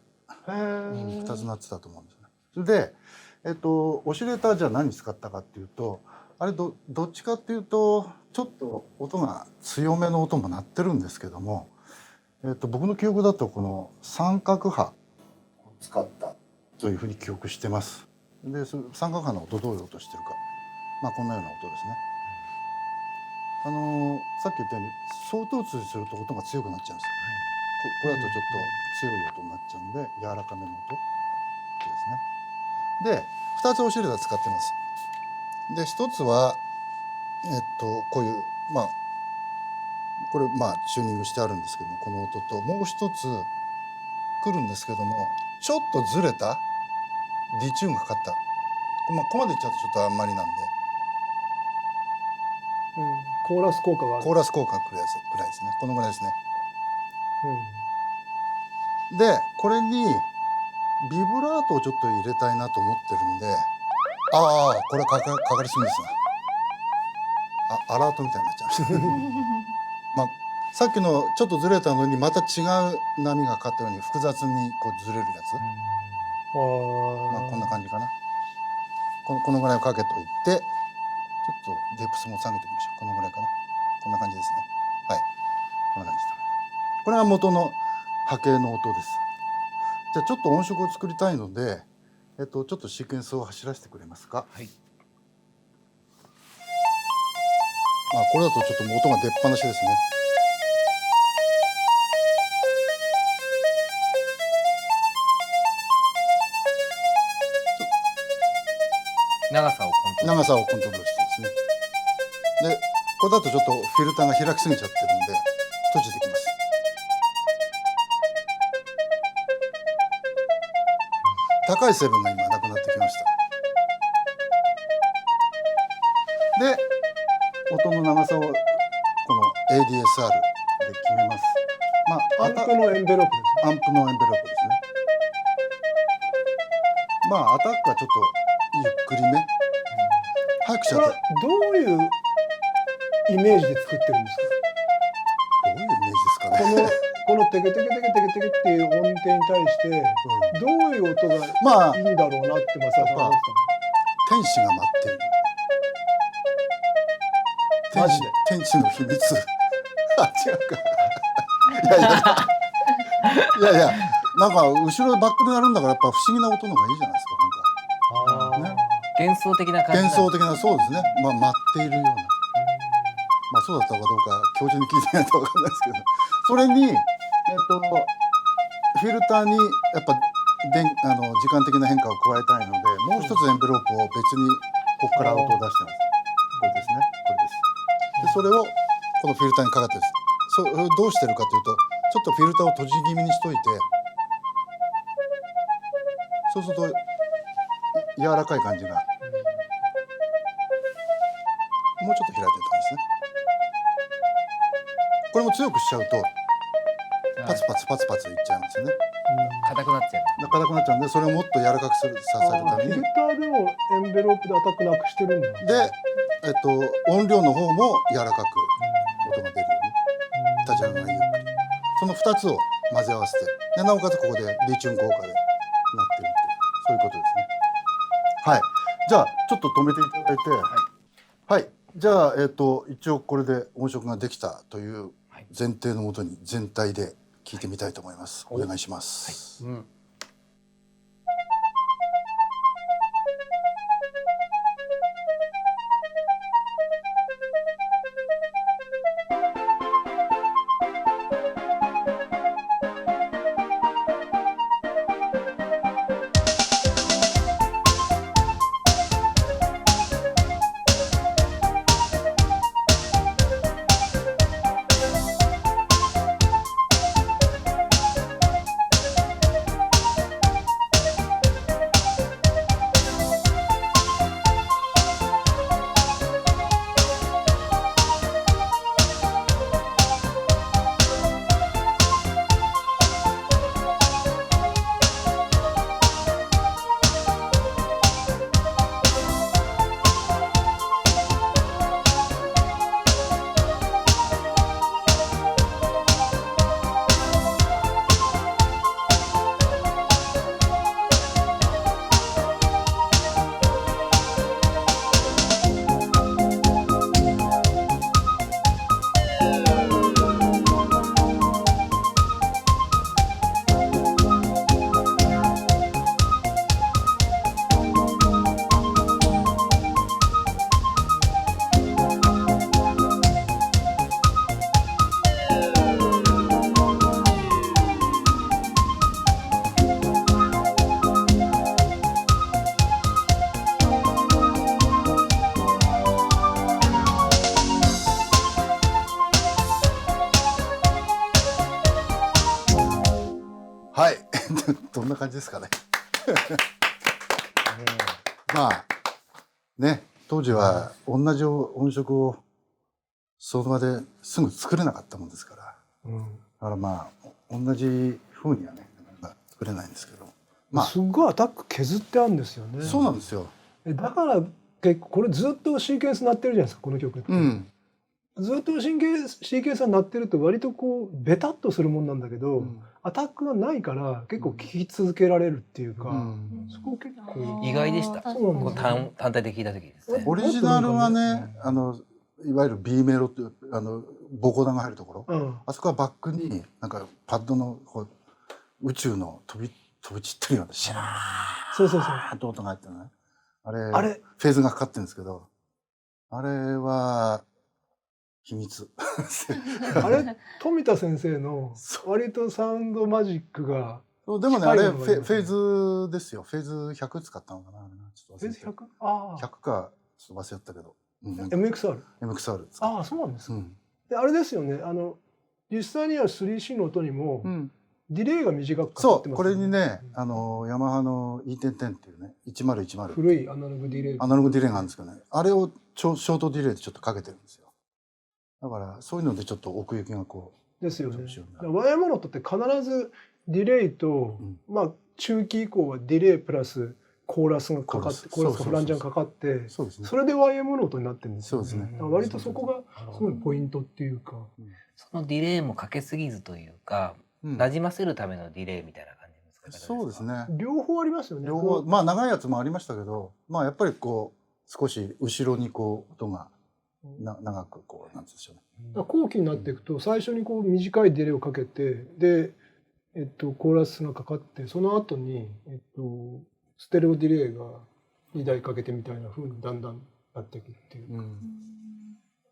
C: 2
B: 2つ鳴ってたと思うんですね。それでオシレーターじゃあ何使ったかっていうと、あれどっちかっていうとちょっと音が強めの音も鳴ってるんですけども、僕の記憶だとこの三角波を使ったというふうに記憶してます。で三角波の音どういう音してるか、こんなような音ですね。さっき言ったように相当通すると音が強くなっちゃうんです。これだとちょっと強い音になっちゃうんで柔らかめの音ですね。で2つオシレーター使ってます。で1つはこういうこれチューニングしてあるんですけども、この音ともう一つ来るんですけども、ちょっとずれたディチューンがかかった、ここまでいっちゃうとちょっとあんまりなんで、
C: コーラス効果がある。
B: コーラス効果が来るやつぐらいですね。このぐらいですね。でこれにビブラートをちょっと入れたいなと思ってるんで、これかかりすぎですな。アラートみたいになっちゃいました。さっきのちょっとずれたのにまた違う波がかかったように複雑にこうずれるやつ、こんな感じかな。このぐらいをかけといて、ちょっとデプスも下げてみましょう。このぐらいかな。こんな感じですね。はい、こんな感じです。これが元の波形の音です。じゃあちょっと音色を作りたいので、ちょっとシーケンスを走らせてくれますか。はい。これだとちょっともう音が出っ放しですね。
A: 長さをコントロール
B: してですね。でこれだとちょっとフィルターが開きすぎちゃってるんで閉じてきます。高い成分が今なくなってきました。で音の長さをこの ADSR で決めます。
C: アンプのエンベロープですね。
B: アンプのエンベロープですね。アタックはちょっとゆっくりめ、早くしちゃうと。
C: これはどういうイメージで作ってるんですか。
B: どういうイメージですかね。
C: このテケテケテケテケテケっていう音程に対して、どういう音がいいんだろうなって松田さんは思って
B: 天使が待っている。
C: マジで
B: 天使の秘密。違うか。いやなんか後ろでバックで鳴るんだから、やっぱ不思議な音の方がいいじゃないですか。なんか
A: 幻想的な感じ。
B: 幻想的な、そうですね。待っているような。そうだったかどうか教授に聞いてないと分かんないですけど、それにフィルターにやっぱ時間的な変化を加えたいので、もう一つエンベロープを別にここから音を出してます。これですね。これです。でそれをこのフィルターにかかってるんです。それをどうしてるかというと、ちょっとフィルターを閉じ気味にしといて、そうすると柔らかい感じがもうちょっと開いてる感じですね。これも強くしちゃうとパツパツパツパツいっちゃいますよね。
A: 硬くなっちゃう。
B: 硬くなっちゃうんで、それをもっと柔らかくさせるために。
C: フィルターでもエンベロープでアタックなくしてるんだ。
B: で、音量の方も柔らかく音が出るように立ち上がりゆっくり、その2つを混ぜ合わせて、でなおかつここでディチューン効果でなってるっていう、そういうことですね。はい。じゃあちょっと止めていただいて、はい。じゃあ一応これで音色ができたという前提のもとに全体で聞いてみたいと思います。お願いします。な感じですかね。まあね、当時は同じ音色をその場ですぐ作れなかったもんですから、だからまあ同じ風にはね作れないんですけど、まあ
C: すっごいアタック削ってあるんですよね。
B: そうなんですよ。
C: だから結構これずっとシーケンス鳴ってるじゃないですか、この曲って。ずっとシーケンスが鳴ってると割とこうベタっとするもんなんだけど、アタックがないから結構聴き続けられるっていうか、そこ結構
A: 意外でした。
C: そうなんですよ。
A: 単体で聞いた時ですね。
B: オリジナルはね、いわゆる B メロってボコダが入るところ、あそこはバックになんかパッドのこう宇宙の飛び散ってるようなシャーンと音が入ってるね。あれフェーズがかかってるんですけど、あれは秘密。
C: あれ富田先生の割とサウンドマジックが
B: でもね、あれフェーズですよ。フェーズ100使ったのかな。
C: フェーズ 100？ あ
B: あ。100かちょっと忘れたけど。
C: MXR。ああ、そうなんですか。であれですよね。実際には 3C の音にもディレイが短くかかってますよね。
B: そう、これにね、ヤマハの E1010 っていうね、1010。
C: 古いアナログディレイ。
B: アナログディレイがあるんですけどね。あれをショートディレイでちょっとかけてるんですよ。だからそういうのでちょっと奥行きがこう。
C: ですよね。ワイヤーモノットって必ずディレイと、まあ中期以降はディレイプラスコーラスがかかって、コーラスかフランジャーがかかって、それでワイヤーモノットになってるんですよね。割とそこがすごいポイントっていうか。
A: そのディレイもかけすぎずというか、馴染ませるためのディレイみたいな感じですか。
B: そうですね。
C: 両方ありますよね。
B: 両方、まあ長いやつもありましたけど、まあやっぱりこう少し後ろにこう音が長くこうなんですよね。
C: 後期になっていくと最初にこう短いディレイをかけて、でコーラスがかかって、その後にステレオディレイが2台かけてみたいな風にだんだんなっていくっていうか。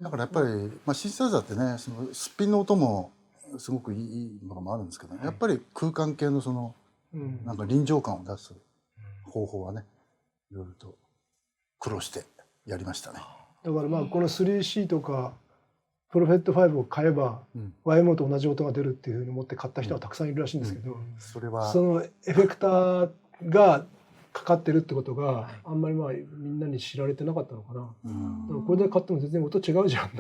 B: だからやっぱりまあシンセサイザーってね、そのスピンの音もすごくいいものもあるんですけど、やっぱり空間系のそのなんか臨場感を出す方法はね、いろいろと苦労してやりましたね。
C: だからまあこの 3C とかプロフェット5を買えば YMO と同じ音が出るっていうふうに思って買った人はたくさんいるらしいんですけど、そのエフェクターがかかってるってことがあんまりまあみんなに知られてなかったのかな。これで買っても全然音違うじゃんって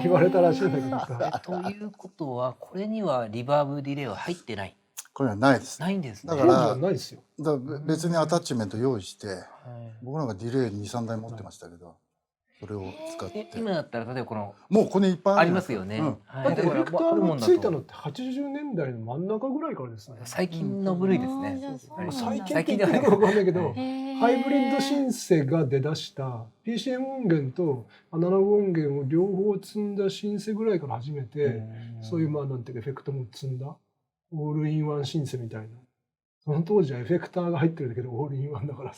C: 言われたらしいんだけどさ。
A: ということはこれにはリバーブディレイは入ってない。
B: これはないです。
A: ないんですね。
B: だから
C: ないですよ。
B: 別にアタッチメント用意して、僕なんかディレイ2、3台持ってましたけど、それを使って。
A: 今だったら例えばこの
B: もうここにいっぱい
A: ありますよね。
C: だってエフェクターがついたのって80年代の真ん中ぐらいからですね。
A: 最近の部類ですね。
C: 最近ではないか分かんないけど、ハイブリッドシンセが出だした PCM 音源とアナログ音源を両方積んだシンセぐらいから始めて、そういうまあなんていうかエフェクトも積んだオールインワンシンセみたいな。その当時はエフェクターが入ってるんだけどオールインワンだから。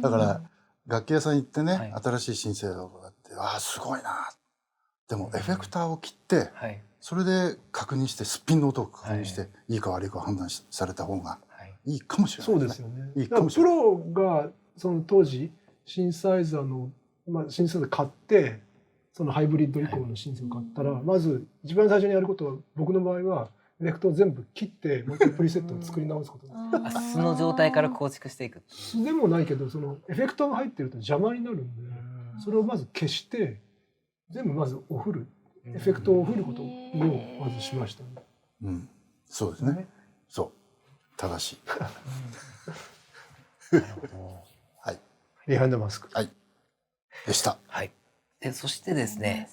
B: だから楽器屋さん行ってね、新しいシンセがあって、ああすごいな。でもエフェクターを切って、それで確認してスピンの音を確認して、いいか悪いか判断された方がいいかもしれない。
C: そうですよね。プロがその当時シンセサイザーのシンセサイザー買ってそのハイブリッド以降のシンセを買ったら、まず一番最初にやることは僕の場合はエフェクトを全部切ってもう一回プリセットを作り直すことです。
A: 素の状態から構築していく。
C: 素でもないけどそのエフェクトが入ってると邪魔になるんで、それをまず消して全部まずオフるエフェクトをオフることをまずしましたね。
B: そうですね。そう正しい。はい。
C: ビハインドマスク。
B: はい。でした。
A: はい。でそしてですね、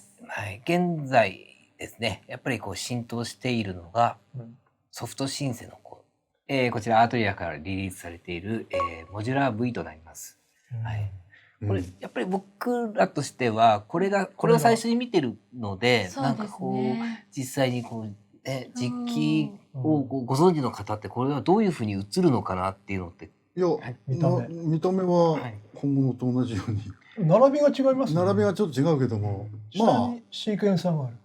A: 現在ですね、やっぱりこう浸透しているのが、ソフトシンセのこちらアートリアからリリースされている、モジュラー V となります。これやっぱり僕らとしてはこれを最初に見てるので、なんかこう実際にこう実機をご存知の方ってこれはどういうふうに映るのかなっていうのって。
B: いや、見た目は本物と同じように。
C: 並びが違いますね。
B: 並びはちょっと違うけども、
C: 下にシークエンサーがある。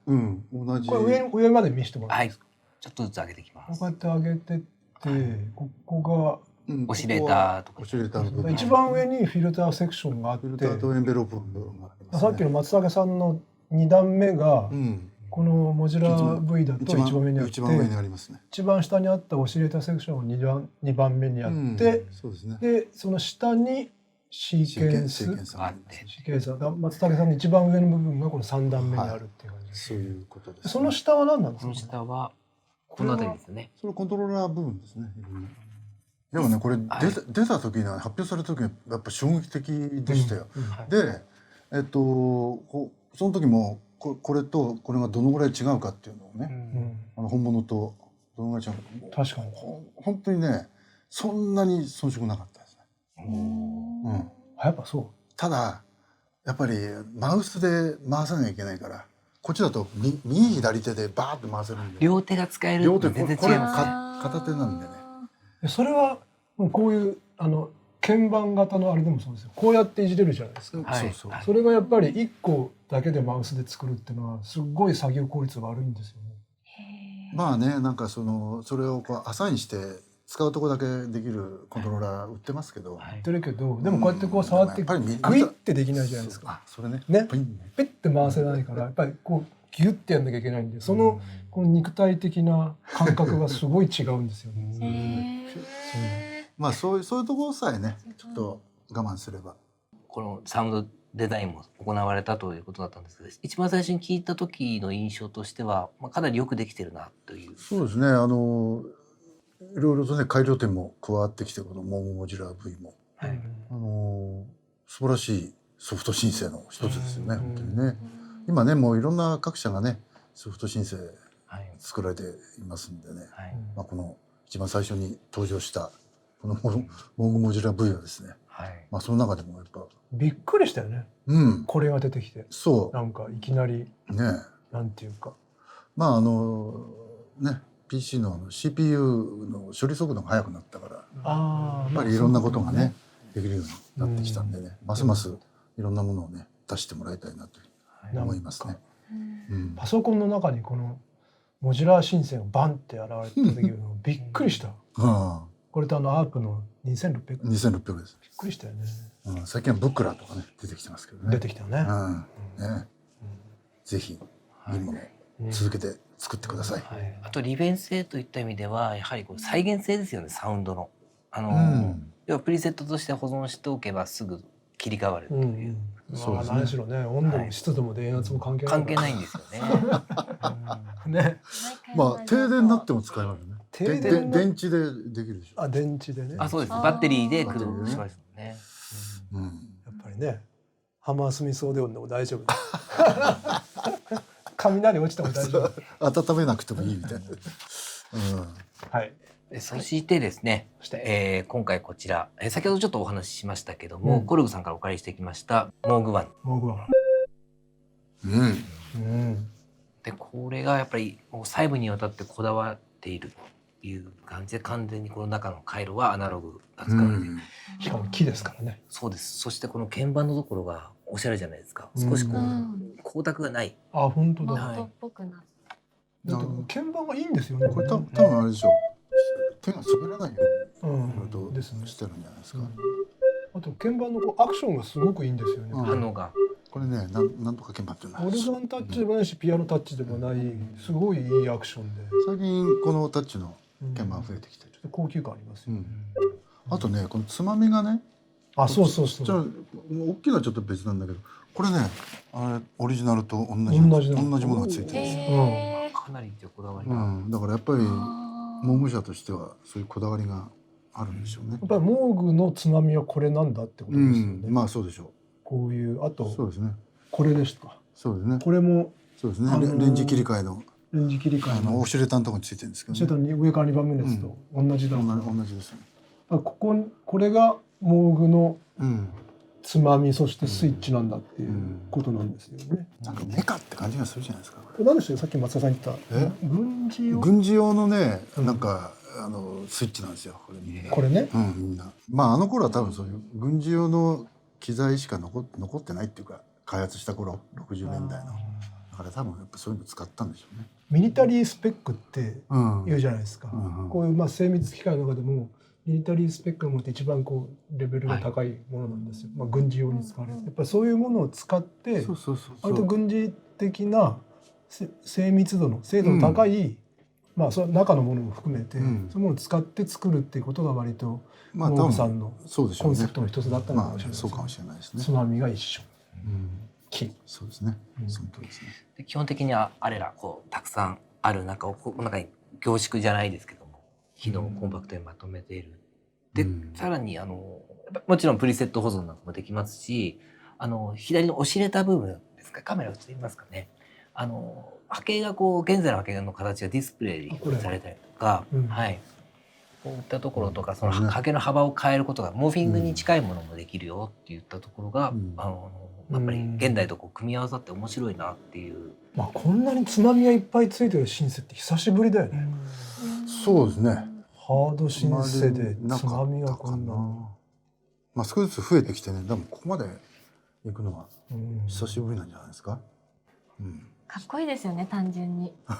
B: 同じ。
C: これ上まで見せてもらっていいですか。
A: ちょっとずつ上げていきます。
C: こうやって上げてって、ここが
A: オシレーターとか。
B: オシレーターの部分。
C: 一番上にフィルターセクションがあって、
B: フィルターとエンベロープがありますね。
C: さっきの松坂さんの2段目がこのモジュラー V だと1番目にあって、
B: 一番上にありますね。
C: 一番下にあったオシレーターセクションが2番目にあって、
B: そうですね。
C: でその下にシーケンス
B: があって
C: シーケンサーが松竹さんの一番上の部分がこの3段目にあるっていう感じです。
B: そういうことです、ね。
C: その下は何なんですか？
A: その下はこの辺りですね。
B: それコントローラー部分ですね。でもねこれ出た時には発表された時にやっぱ衝撃的でしたよ。でその時もこれとこれがどのぐらい違うかっていうのをね、本物とどのぐらい違うか。
C: 確かに
B: 本当にねそんなに遜色なかったですね。
C: やっぱそう。
B: ただやっぱりマウスで回さなきゃいけないからこっちだと右左手でバーって回せるんで
A: 両手が使える
B: 両手
A: 全然違
B: これ
A: いますね。
B: 片手なんでね。
C: それはもうこういう鍵盤型のあれでもそうですよ。こうやっていじれるじゃないですか。
A: はい
B: そう
C: それがやっぱり1個だけでマウスで作るっていうのはすごい作業効率が悪いんですよね。
B: まあねなんかそれをこうアサインして使うとこだけできるコントローラー売ってますけど、
C: 言ってるけどでもこうやってこう触ってグイッてできないじゃないですか。
B: それね
C: ねピッて回せないからやっぱりこうギュッてやんなきゃいけないんでこの肉体的な感覚がすごい違うんですよね。
B: まあそういうところさえねちょっと我慢すれば。
A: このサウンドデザインも行われたということだったんですけど、一番最初に聞いた時の印象としては、かなりよくできてるなという。
B: そうですねいろいろとね改良点も加わってきてこのモジュラー V も、
A: はい、
B: 素晴らしいソフト申請の一つですよね本当にね。今ねもういろんな各社がねソフト申請作られていますんでね、まあ、この一番最初に登場したこのモグモジュラ V はですね、まあその中でもやっぱ
C: びっくりしたよね、これが出てきて。
B: そう
C: なんかいきなり
B: ね
C: なんていうか
B: まあね PC のCPU の処理速度が速くなったからやっぱりいろんなことがねできるようになってきたんでねますますいろんなものをね出してもらいたいなと思いますね。
C: パソコンの中にこのモジュラー申請がバンって現れた時のびっくりした。これとアークの2600
B: 2600です。
C: びっくりしたよね。
B: 最近はブックラーとかね出てきてますけどね。
C: 出てきたよね。
B: ぜひいいものを続けて作ってください。
A: あと利便性といった意味ではやはり再現性ですよね。サウンドの要はプリセットとして保存しておけばすぐ切り替わるという。
C: 何しろね温度も湿度も電圧も関係ない
A: んですよね。
C: ね。
B: まあ停電になっても使えますね。電池でできるでしょ。
C: 電池でね。
A: そうです。バッテリーで駆動しますね。
C: やっぱりねハマースミソーデオンでも大丈夫。雷落ちても大丈
B: 夫。温めなくてもいいみたいな。
C: はい。
A: そしてですね、今回こちら、先ほどちょっとお話ししましたけども、コルグさんからお借りしてきましたモーグワン。でこれがやっぱりもう細部にわたってこだわっているという感じで完全にこの中の回路はアナログが使われている。
C: しかも木ですからね。
A: そうです。そしてこの鍵盤のところがおしゃれじゃないですか。少しこう光沢がない。
C: 本当だ。
E: マットっぽくなって。
C: だって鍵盤がいいんですよね。
B: これ多分あれでしょう。手が滑らないようにしてるんじゃないですか。
C: あと鍵盤のアクションがすごくいいんですよね。
A: 反応が。
B: これね、なんとか鍵盤っていうのは。
C: オルガンタッチでもないし、ピアノタッチでもない、すごいいいアクションで。
B: 最近このタッチの鍵盤増えてきてる。
C: 高級感ありますよ。
B: あとね、このつまみがね。
C: そうそうそう。
B: 大きいのはちょっと別なんだけど、これね、オリジナルと同じものがついてるんですよ。
A: かなりこだわり。
B: だからやっぱりモーグ社としてはそういうこだわりがあるんでしょうね。
C: やっぱりモーグのつまみはこれなんだってことですよね。
B: まあそうでしょう。
C: こういうあと
B: そうですね。
C: これですか。
B: そうですね。
C: これも
B: そうですね。レンジ切り替えのオシレタのところについてるんですけど。
C: オシレタの上から2番目のやつと同じだ。
B: 同じですね。
C: これがモーグのつまみそしてスイッチなんだっていうことなんですよね。
B: なんかメカって感じがするじゃないですか。
C: 何でしたっけ、さっき松田さん言った
B: 軍事用のね、なんかスイッチなんですよ。
C: これね。
B: みんな。まあ頃は多分そういう軍事用の機材しか残ってないっていうか開発した頃60年代の。だから多分やっぱそういうの使ったんでしょうね。
C: ミリタリースペックって言うじゃないですか。こういう精密機械の中でもミリタリースペックのものって一番レベルが高いものなんですよ。軍事用に使われる。やっぱりそういうものを使って割と軍事的な精密度の精度の高い、まあその中のものも含めて、そういうものを使って作るっていうことが割と
B: まあ
C: モーグさんの
B: そうでしょうね。
C: コンセプトの一つだったのか
B: まあ
C: もしれないですね。
B: そうかもしれないですね。
C: つまみが一緒。木。
B: そうですね。その通りですね。
A: で基本的にはあれらこうたくさんある中をこう中に凝縮じゃないですけども機能をコンパクトにまとめている。で、さらにもちろんプリセット保存なんかもできますし、左の押し入れた部分ですか、カメラ映ってみますかね。波形がこう現在の波形の形がディスプレイにされたりとか、はい、こういったところとかその波形の幅を変えることがモーフィングに近いものもできるよっていったところが、やっぱり現代とこう組み合わさって面白いなっていう。
C: まあこんなにつまみがいっぱいついてるシンセって久しぶりだよね。
B: そうですね。
C: ハードシンセでつまみがこんな。
B: まあ少しずつ増えてきてね、でもここまで行くのは久しぶりなんじゃないですか。
E: かっこいいですよね、単純に。
A: あ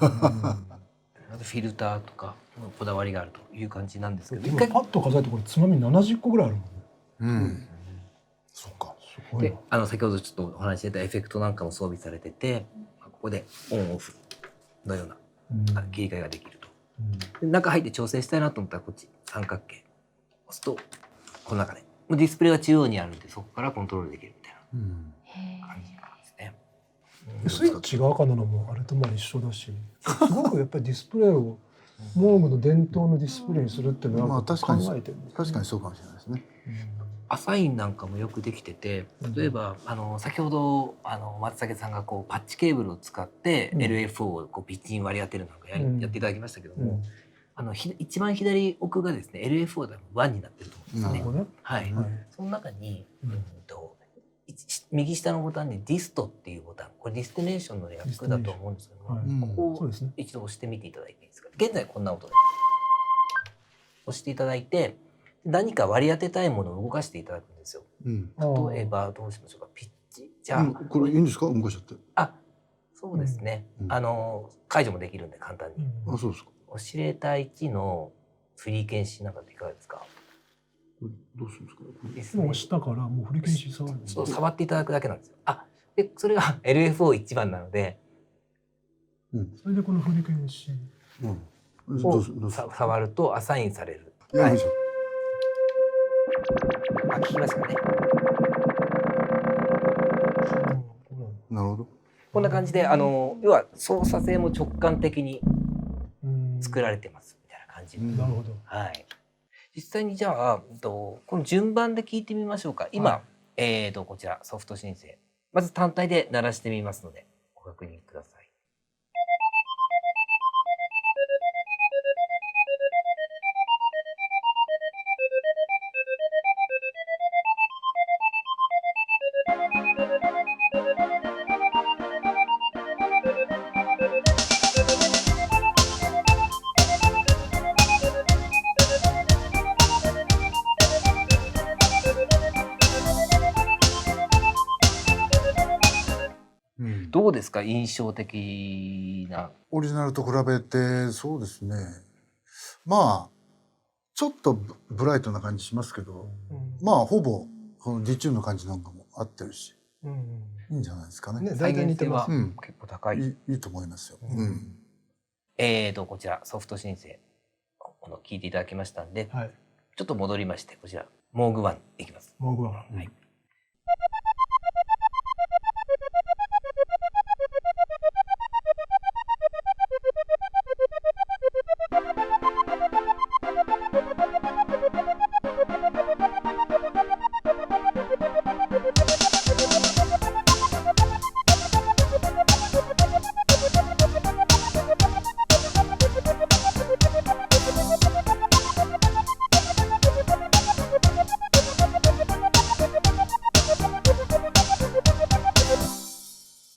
A: とフィルターとかこだわりがあるという感じなんですけど、
C: 今パッと数えてこれつまみ70個ぐらいあるもんね。
B: そうか。
C: すごいな。
A: で先ほどちょっとお話ししてたエフェクトなんかも装備されてて、ここでオンオフのような切り替えができると。で中入って調整したいなと思ったらこっち三角形押すとこの中でディスプレイが中央にあるんでそこからコントロールできるみたいな感じなんですね。
C: スイッチが赤なのもあれとまあ一緒だし、すごくやっぱりディスプレイをモーグの伝統のディスプレイにするっていうのは考えてるんですね。
B: 確かにそうかもしれないですね。
A: アサインなんかもよくできてて、例えば先ほど松竹さんがこうパッチケーブルを使って LFO をこうピッチに割り当てるなんかやっていただきましたけども、一番左奥がですね LFO で1になってると思うんですね。はい。その中に、右下のボタンにディストっていうボタン、これディスティネーションの略だと思うんですけども、ここを一度押してみていただいていいですか。現在こんな音で押していただいて何か割り当てたいものを動かしていただくんですよ。例えばどうしましょうか。ピッチじゃあ
B: これいいんですか、動かしちゃって。
A: そうですね。解除もできるんで簡単に。
B: そうですか。
A: オシレーター1のフリーケンシーなんかっていかがですか。
B: どうするんですか。
C: もう押したからもうフリケンシー触る。
A: そう触っていただくだけなんですよ。でそれが LFO1 番なので、
C: それでこのフリケンシ
A: ーを触るとアサインされる。聞きますかね。
B: なるほど。
A: こんな感じで要は操作性も直感的に作られてますみたいな感じ。
C: なるほど。
A: はい。実際にじゃあこの順番で聞いてみましょうか。今、こちらソフト申請まず単体で鳴らしてみますのでご確認ください。どうですか、印象的な。
B: オリジナルと比べてそうですね。まあちょっとブライトな感じしますけど、まあほぼこのディチューンの感じなんかも合ってるし、いいんじゃないですかね。
A: 再現性は結構高い。
B: いいと思いますよ。
A: こちらソフト申請聞いていただきましたんで、
C: はい、
A: ちょっと戻りましてこちらモーグ1いきます。
C: モーグ1。
A: はい。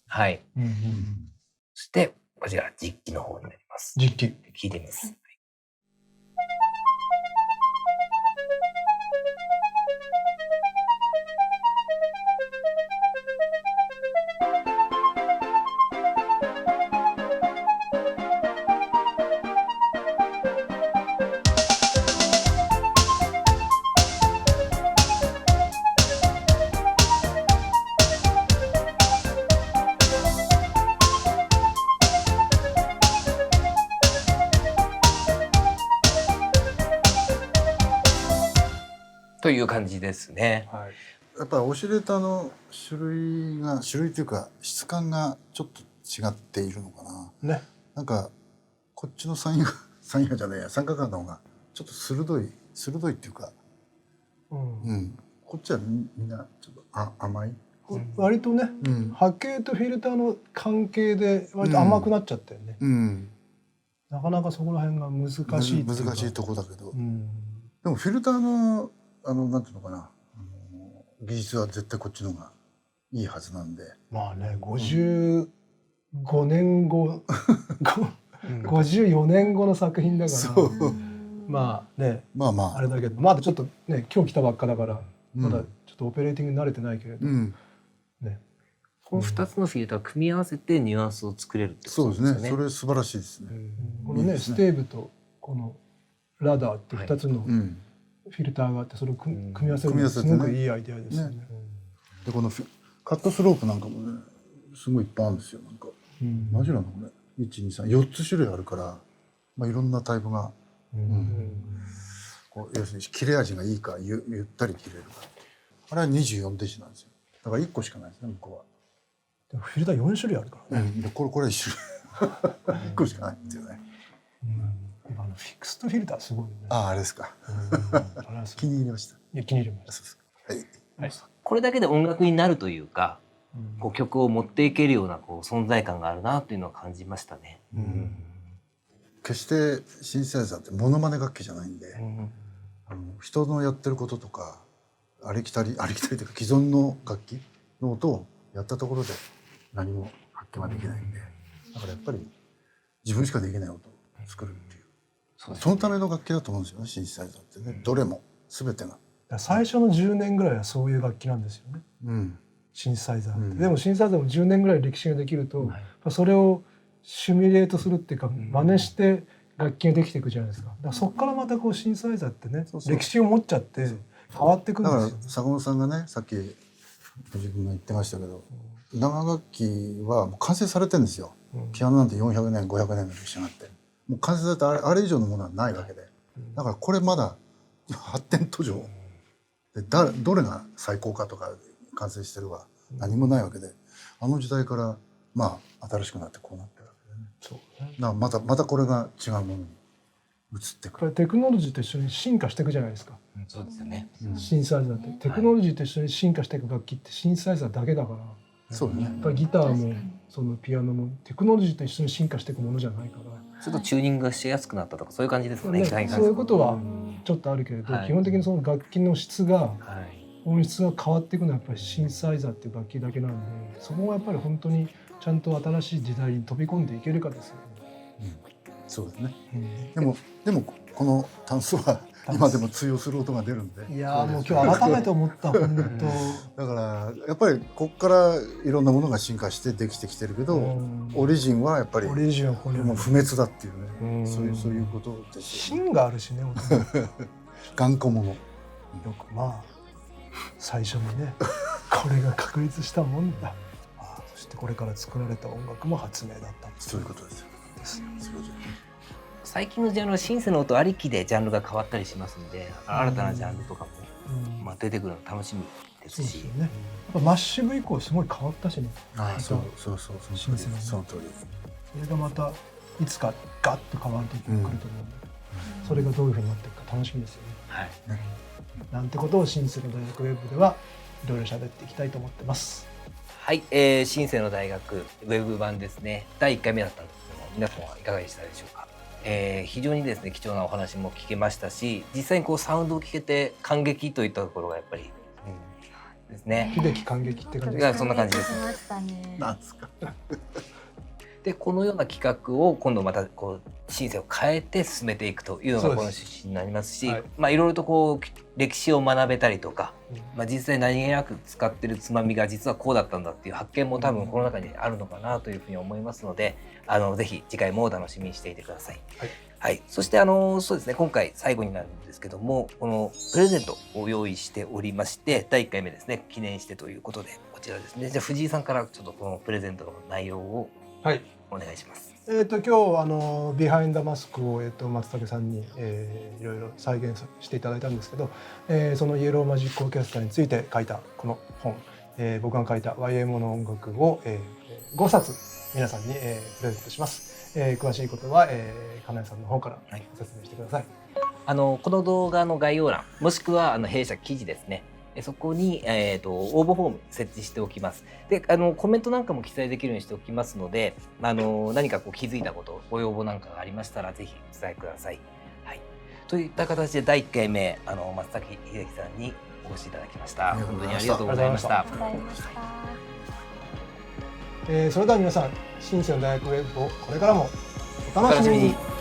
A: はい。そしてこちら実機の方になります。
C: 実機。
A: 聞いてみます。いう感じですね。
C: はい。
B: やっぱりオシレーターの種類というか質感がちょっと違っているのかな。
C: ね。
B: なんかこっちの三葉じゃねえや、三角管の方がちょっと鋭いっていうか、こっちはみんなちょっと甘い。
C: 割とね、波形とフィルターの関係で割と甘くなっちゃったよね。なかなかそこら辺が難しいっていうか。
B: 難しいとこだけど、でもフィルターのなんていうのかな、技術は絶対こっちの方がいいはずなんで。
C: まあね、55年後54年後の作品だから、まあね、あれだけど、まだちょっとね、今日来たばっかだからまだちょっとオペレーティングに慣れてないけれど、ね、
A: この2つのフィルターを組み合わせてニュアンスを作れるってことですね。
B: そうですね。それ素晴らしいですね。
C: このね、ステーブとこのラダーって2つのフィルターがあって、それを組み合わせるのすごくいいアイデアですよね。
B: でこのカットスロープなんかもね、すごいいっぱいあるんですよ。なんかマジなのこれ123つ種類あるから、いろんなタイプが、要するに切れ味がいいかゆったり切れるか、あれは24デシなんですよ。だから1個しかないですね、向こうは。
C: でもフィルター4種類あるからね。
B: でこれは1種類1個しかないっていうね。
C: フィックストフィルターすごいね。
B: あれですか。気に入りました。
C: いや、気に入りました。
B: はい。
A: これだけで音楽になるというか、こう曲を持っていけるようなこう存在感があるなというのを感じましたね。
B: 決してシンセサイザーってモノマネ楽器じゃないんで、人のやってることとかありきたりというか既存の楽器の音をやったところで何も発見はできないんで、だからやっぱり自分しかできない音を作るっていう、そのための楽器だと思うんですよね、シンセサイザーってね。どれも全てが
C: 最初の10年ぐらいはそういう楽器なんですよね、シンセサイザーって。でもシンセサイザーも10年ぐらい歴史ができると、それをシミュレートするっていうか真似して楽器ができていくじゃないですか。だからそこからまたこうシンセサイザーってね、歴史を持っちゃって変わっていくんですよ。
B: だから坂本さんがね、さっき藤君が言ってましたけど、打楽器はもう完成されてるんですよ。ピアノなんて400年500年の歴史があって、もう完成されてあれ以上のものはないわけで、だからこれまだ発展途上で、どれが最高かとか完成してるは何もないわけで、あの時代から新しくなってこうなってるわけでね。そうね。またこれが違うものに移ってくる。
C: テクノロジーと一緒に進化していくじゃないですか。
A: そうですよね。
C: シンセサイザーってテクノロジーと一緒に進化していく楽器ってシンセサイザーだけだから。
B: そうね。
C: やっぱりギターもそのピアノもテクノロジーと一緒に進化していくものじゃないから。
A: ちょっとチューニングがしやすくなったとかそういう感じですかね。
C: そういうことはちょっとあるけれど、基本的にその楽器の質が、音質が変わっていくのはやっぱりシンセサイザーっていう楽器だけなんで、そこはやっぱり本当にちゃんと新しい時代に飛び込んでいけるかですよね。
B: そうですね。でもこのタンスは今でも通用する音が出るんで。
C: いやもう今日改めて思った本
B: 当。だからやっぱりここからいろんなものが進化してできてきてるけど、オリジンはやっぱりもう不滅だっていうね。そういうことです。
C: 芯があるしね。
B: 頑固者。よ
C: く最初にねこれが確立したもんだ。そしてこれから作られた音楽も発明だった。
B: そういうことですよ。
A: 最近のジャンルはシンセの音ありきでジャンルが変わったりしますので、新たなジャンルとかも出てくるの楽しみですし、
C: ね、やっぱマッシブ以降すごい変わったしね。
B: そう
C: シンセの
B: その通り。
C: それがまたいつかガッと変わる時が来ると思うので、それがどういうふうになっていくか楽しみですよね。なんてことをシンセの大学ウェブではいろいろ喋っていきたいと思ってます。
A: はい、シンセの大学ウェブ版ですね、第1回目だったんですけども、皆さんはいかがでしたでしょうか。非常にですね貴重なお話も聞けましたし、実際にこうサウンドを聞けて感激といったところがやっぱり、ですね。
C: 秀樹感激って感じですか。
A: そんな感じです。
B: なんですか。
A: でこのような企画を今度またこうシンセを変えて進めていくというのがこの趣旨になりますし、いろいろとこう歴史を学べたりとか、実際何気なく使ってるつまみが実はこうだったんだっていう発見も多分この中にあるのかなというふうに思いますので、ぜひ次回もお楽しみにしていてください。はい、そしてそうですね、今回最後になるんですけども、このプレゼントを用意しておりまして、第1回目ですね記念してということでこちらですね。じゃあ藤井さんからちょっとこのプレゼントの内容を
C: はい。
A: お願いします。
C: 今日ビハインドマスクを松竹さんに、いろいろ再現していただいたんですけど、そのイエローマジックオーケストラについて書いたこの本、僕が書いた YMO の音楽を、5冊皆さんに、プレゼントします。詳しいことは、金井さんの方からご説明してください。
A: この動画の概要欄もしくは弊社記事ですね、そこに、応募フォーム設置しておきます。でコメントなんかも記載できるようにしておきますので、何か気づいたことご要望なんかがありましたらぜひお伝えください。はい、といった形で第1回目松崎秀樹さんにお越しいただきました。本当にありがとうございました。
C: それでは皆さん、新世の大学ウェブをこれからもお楽しみに。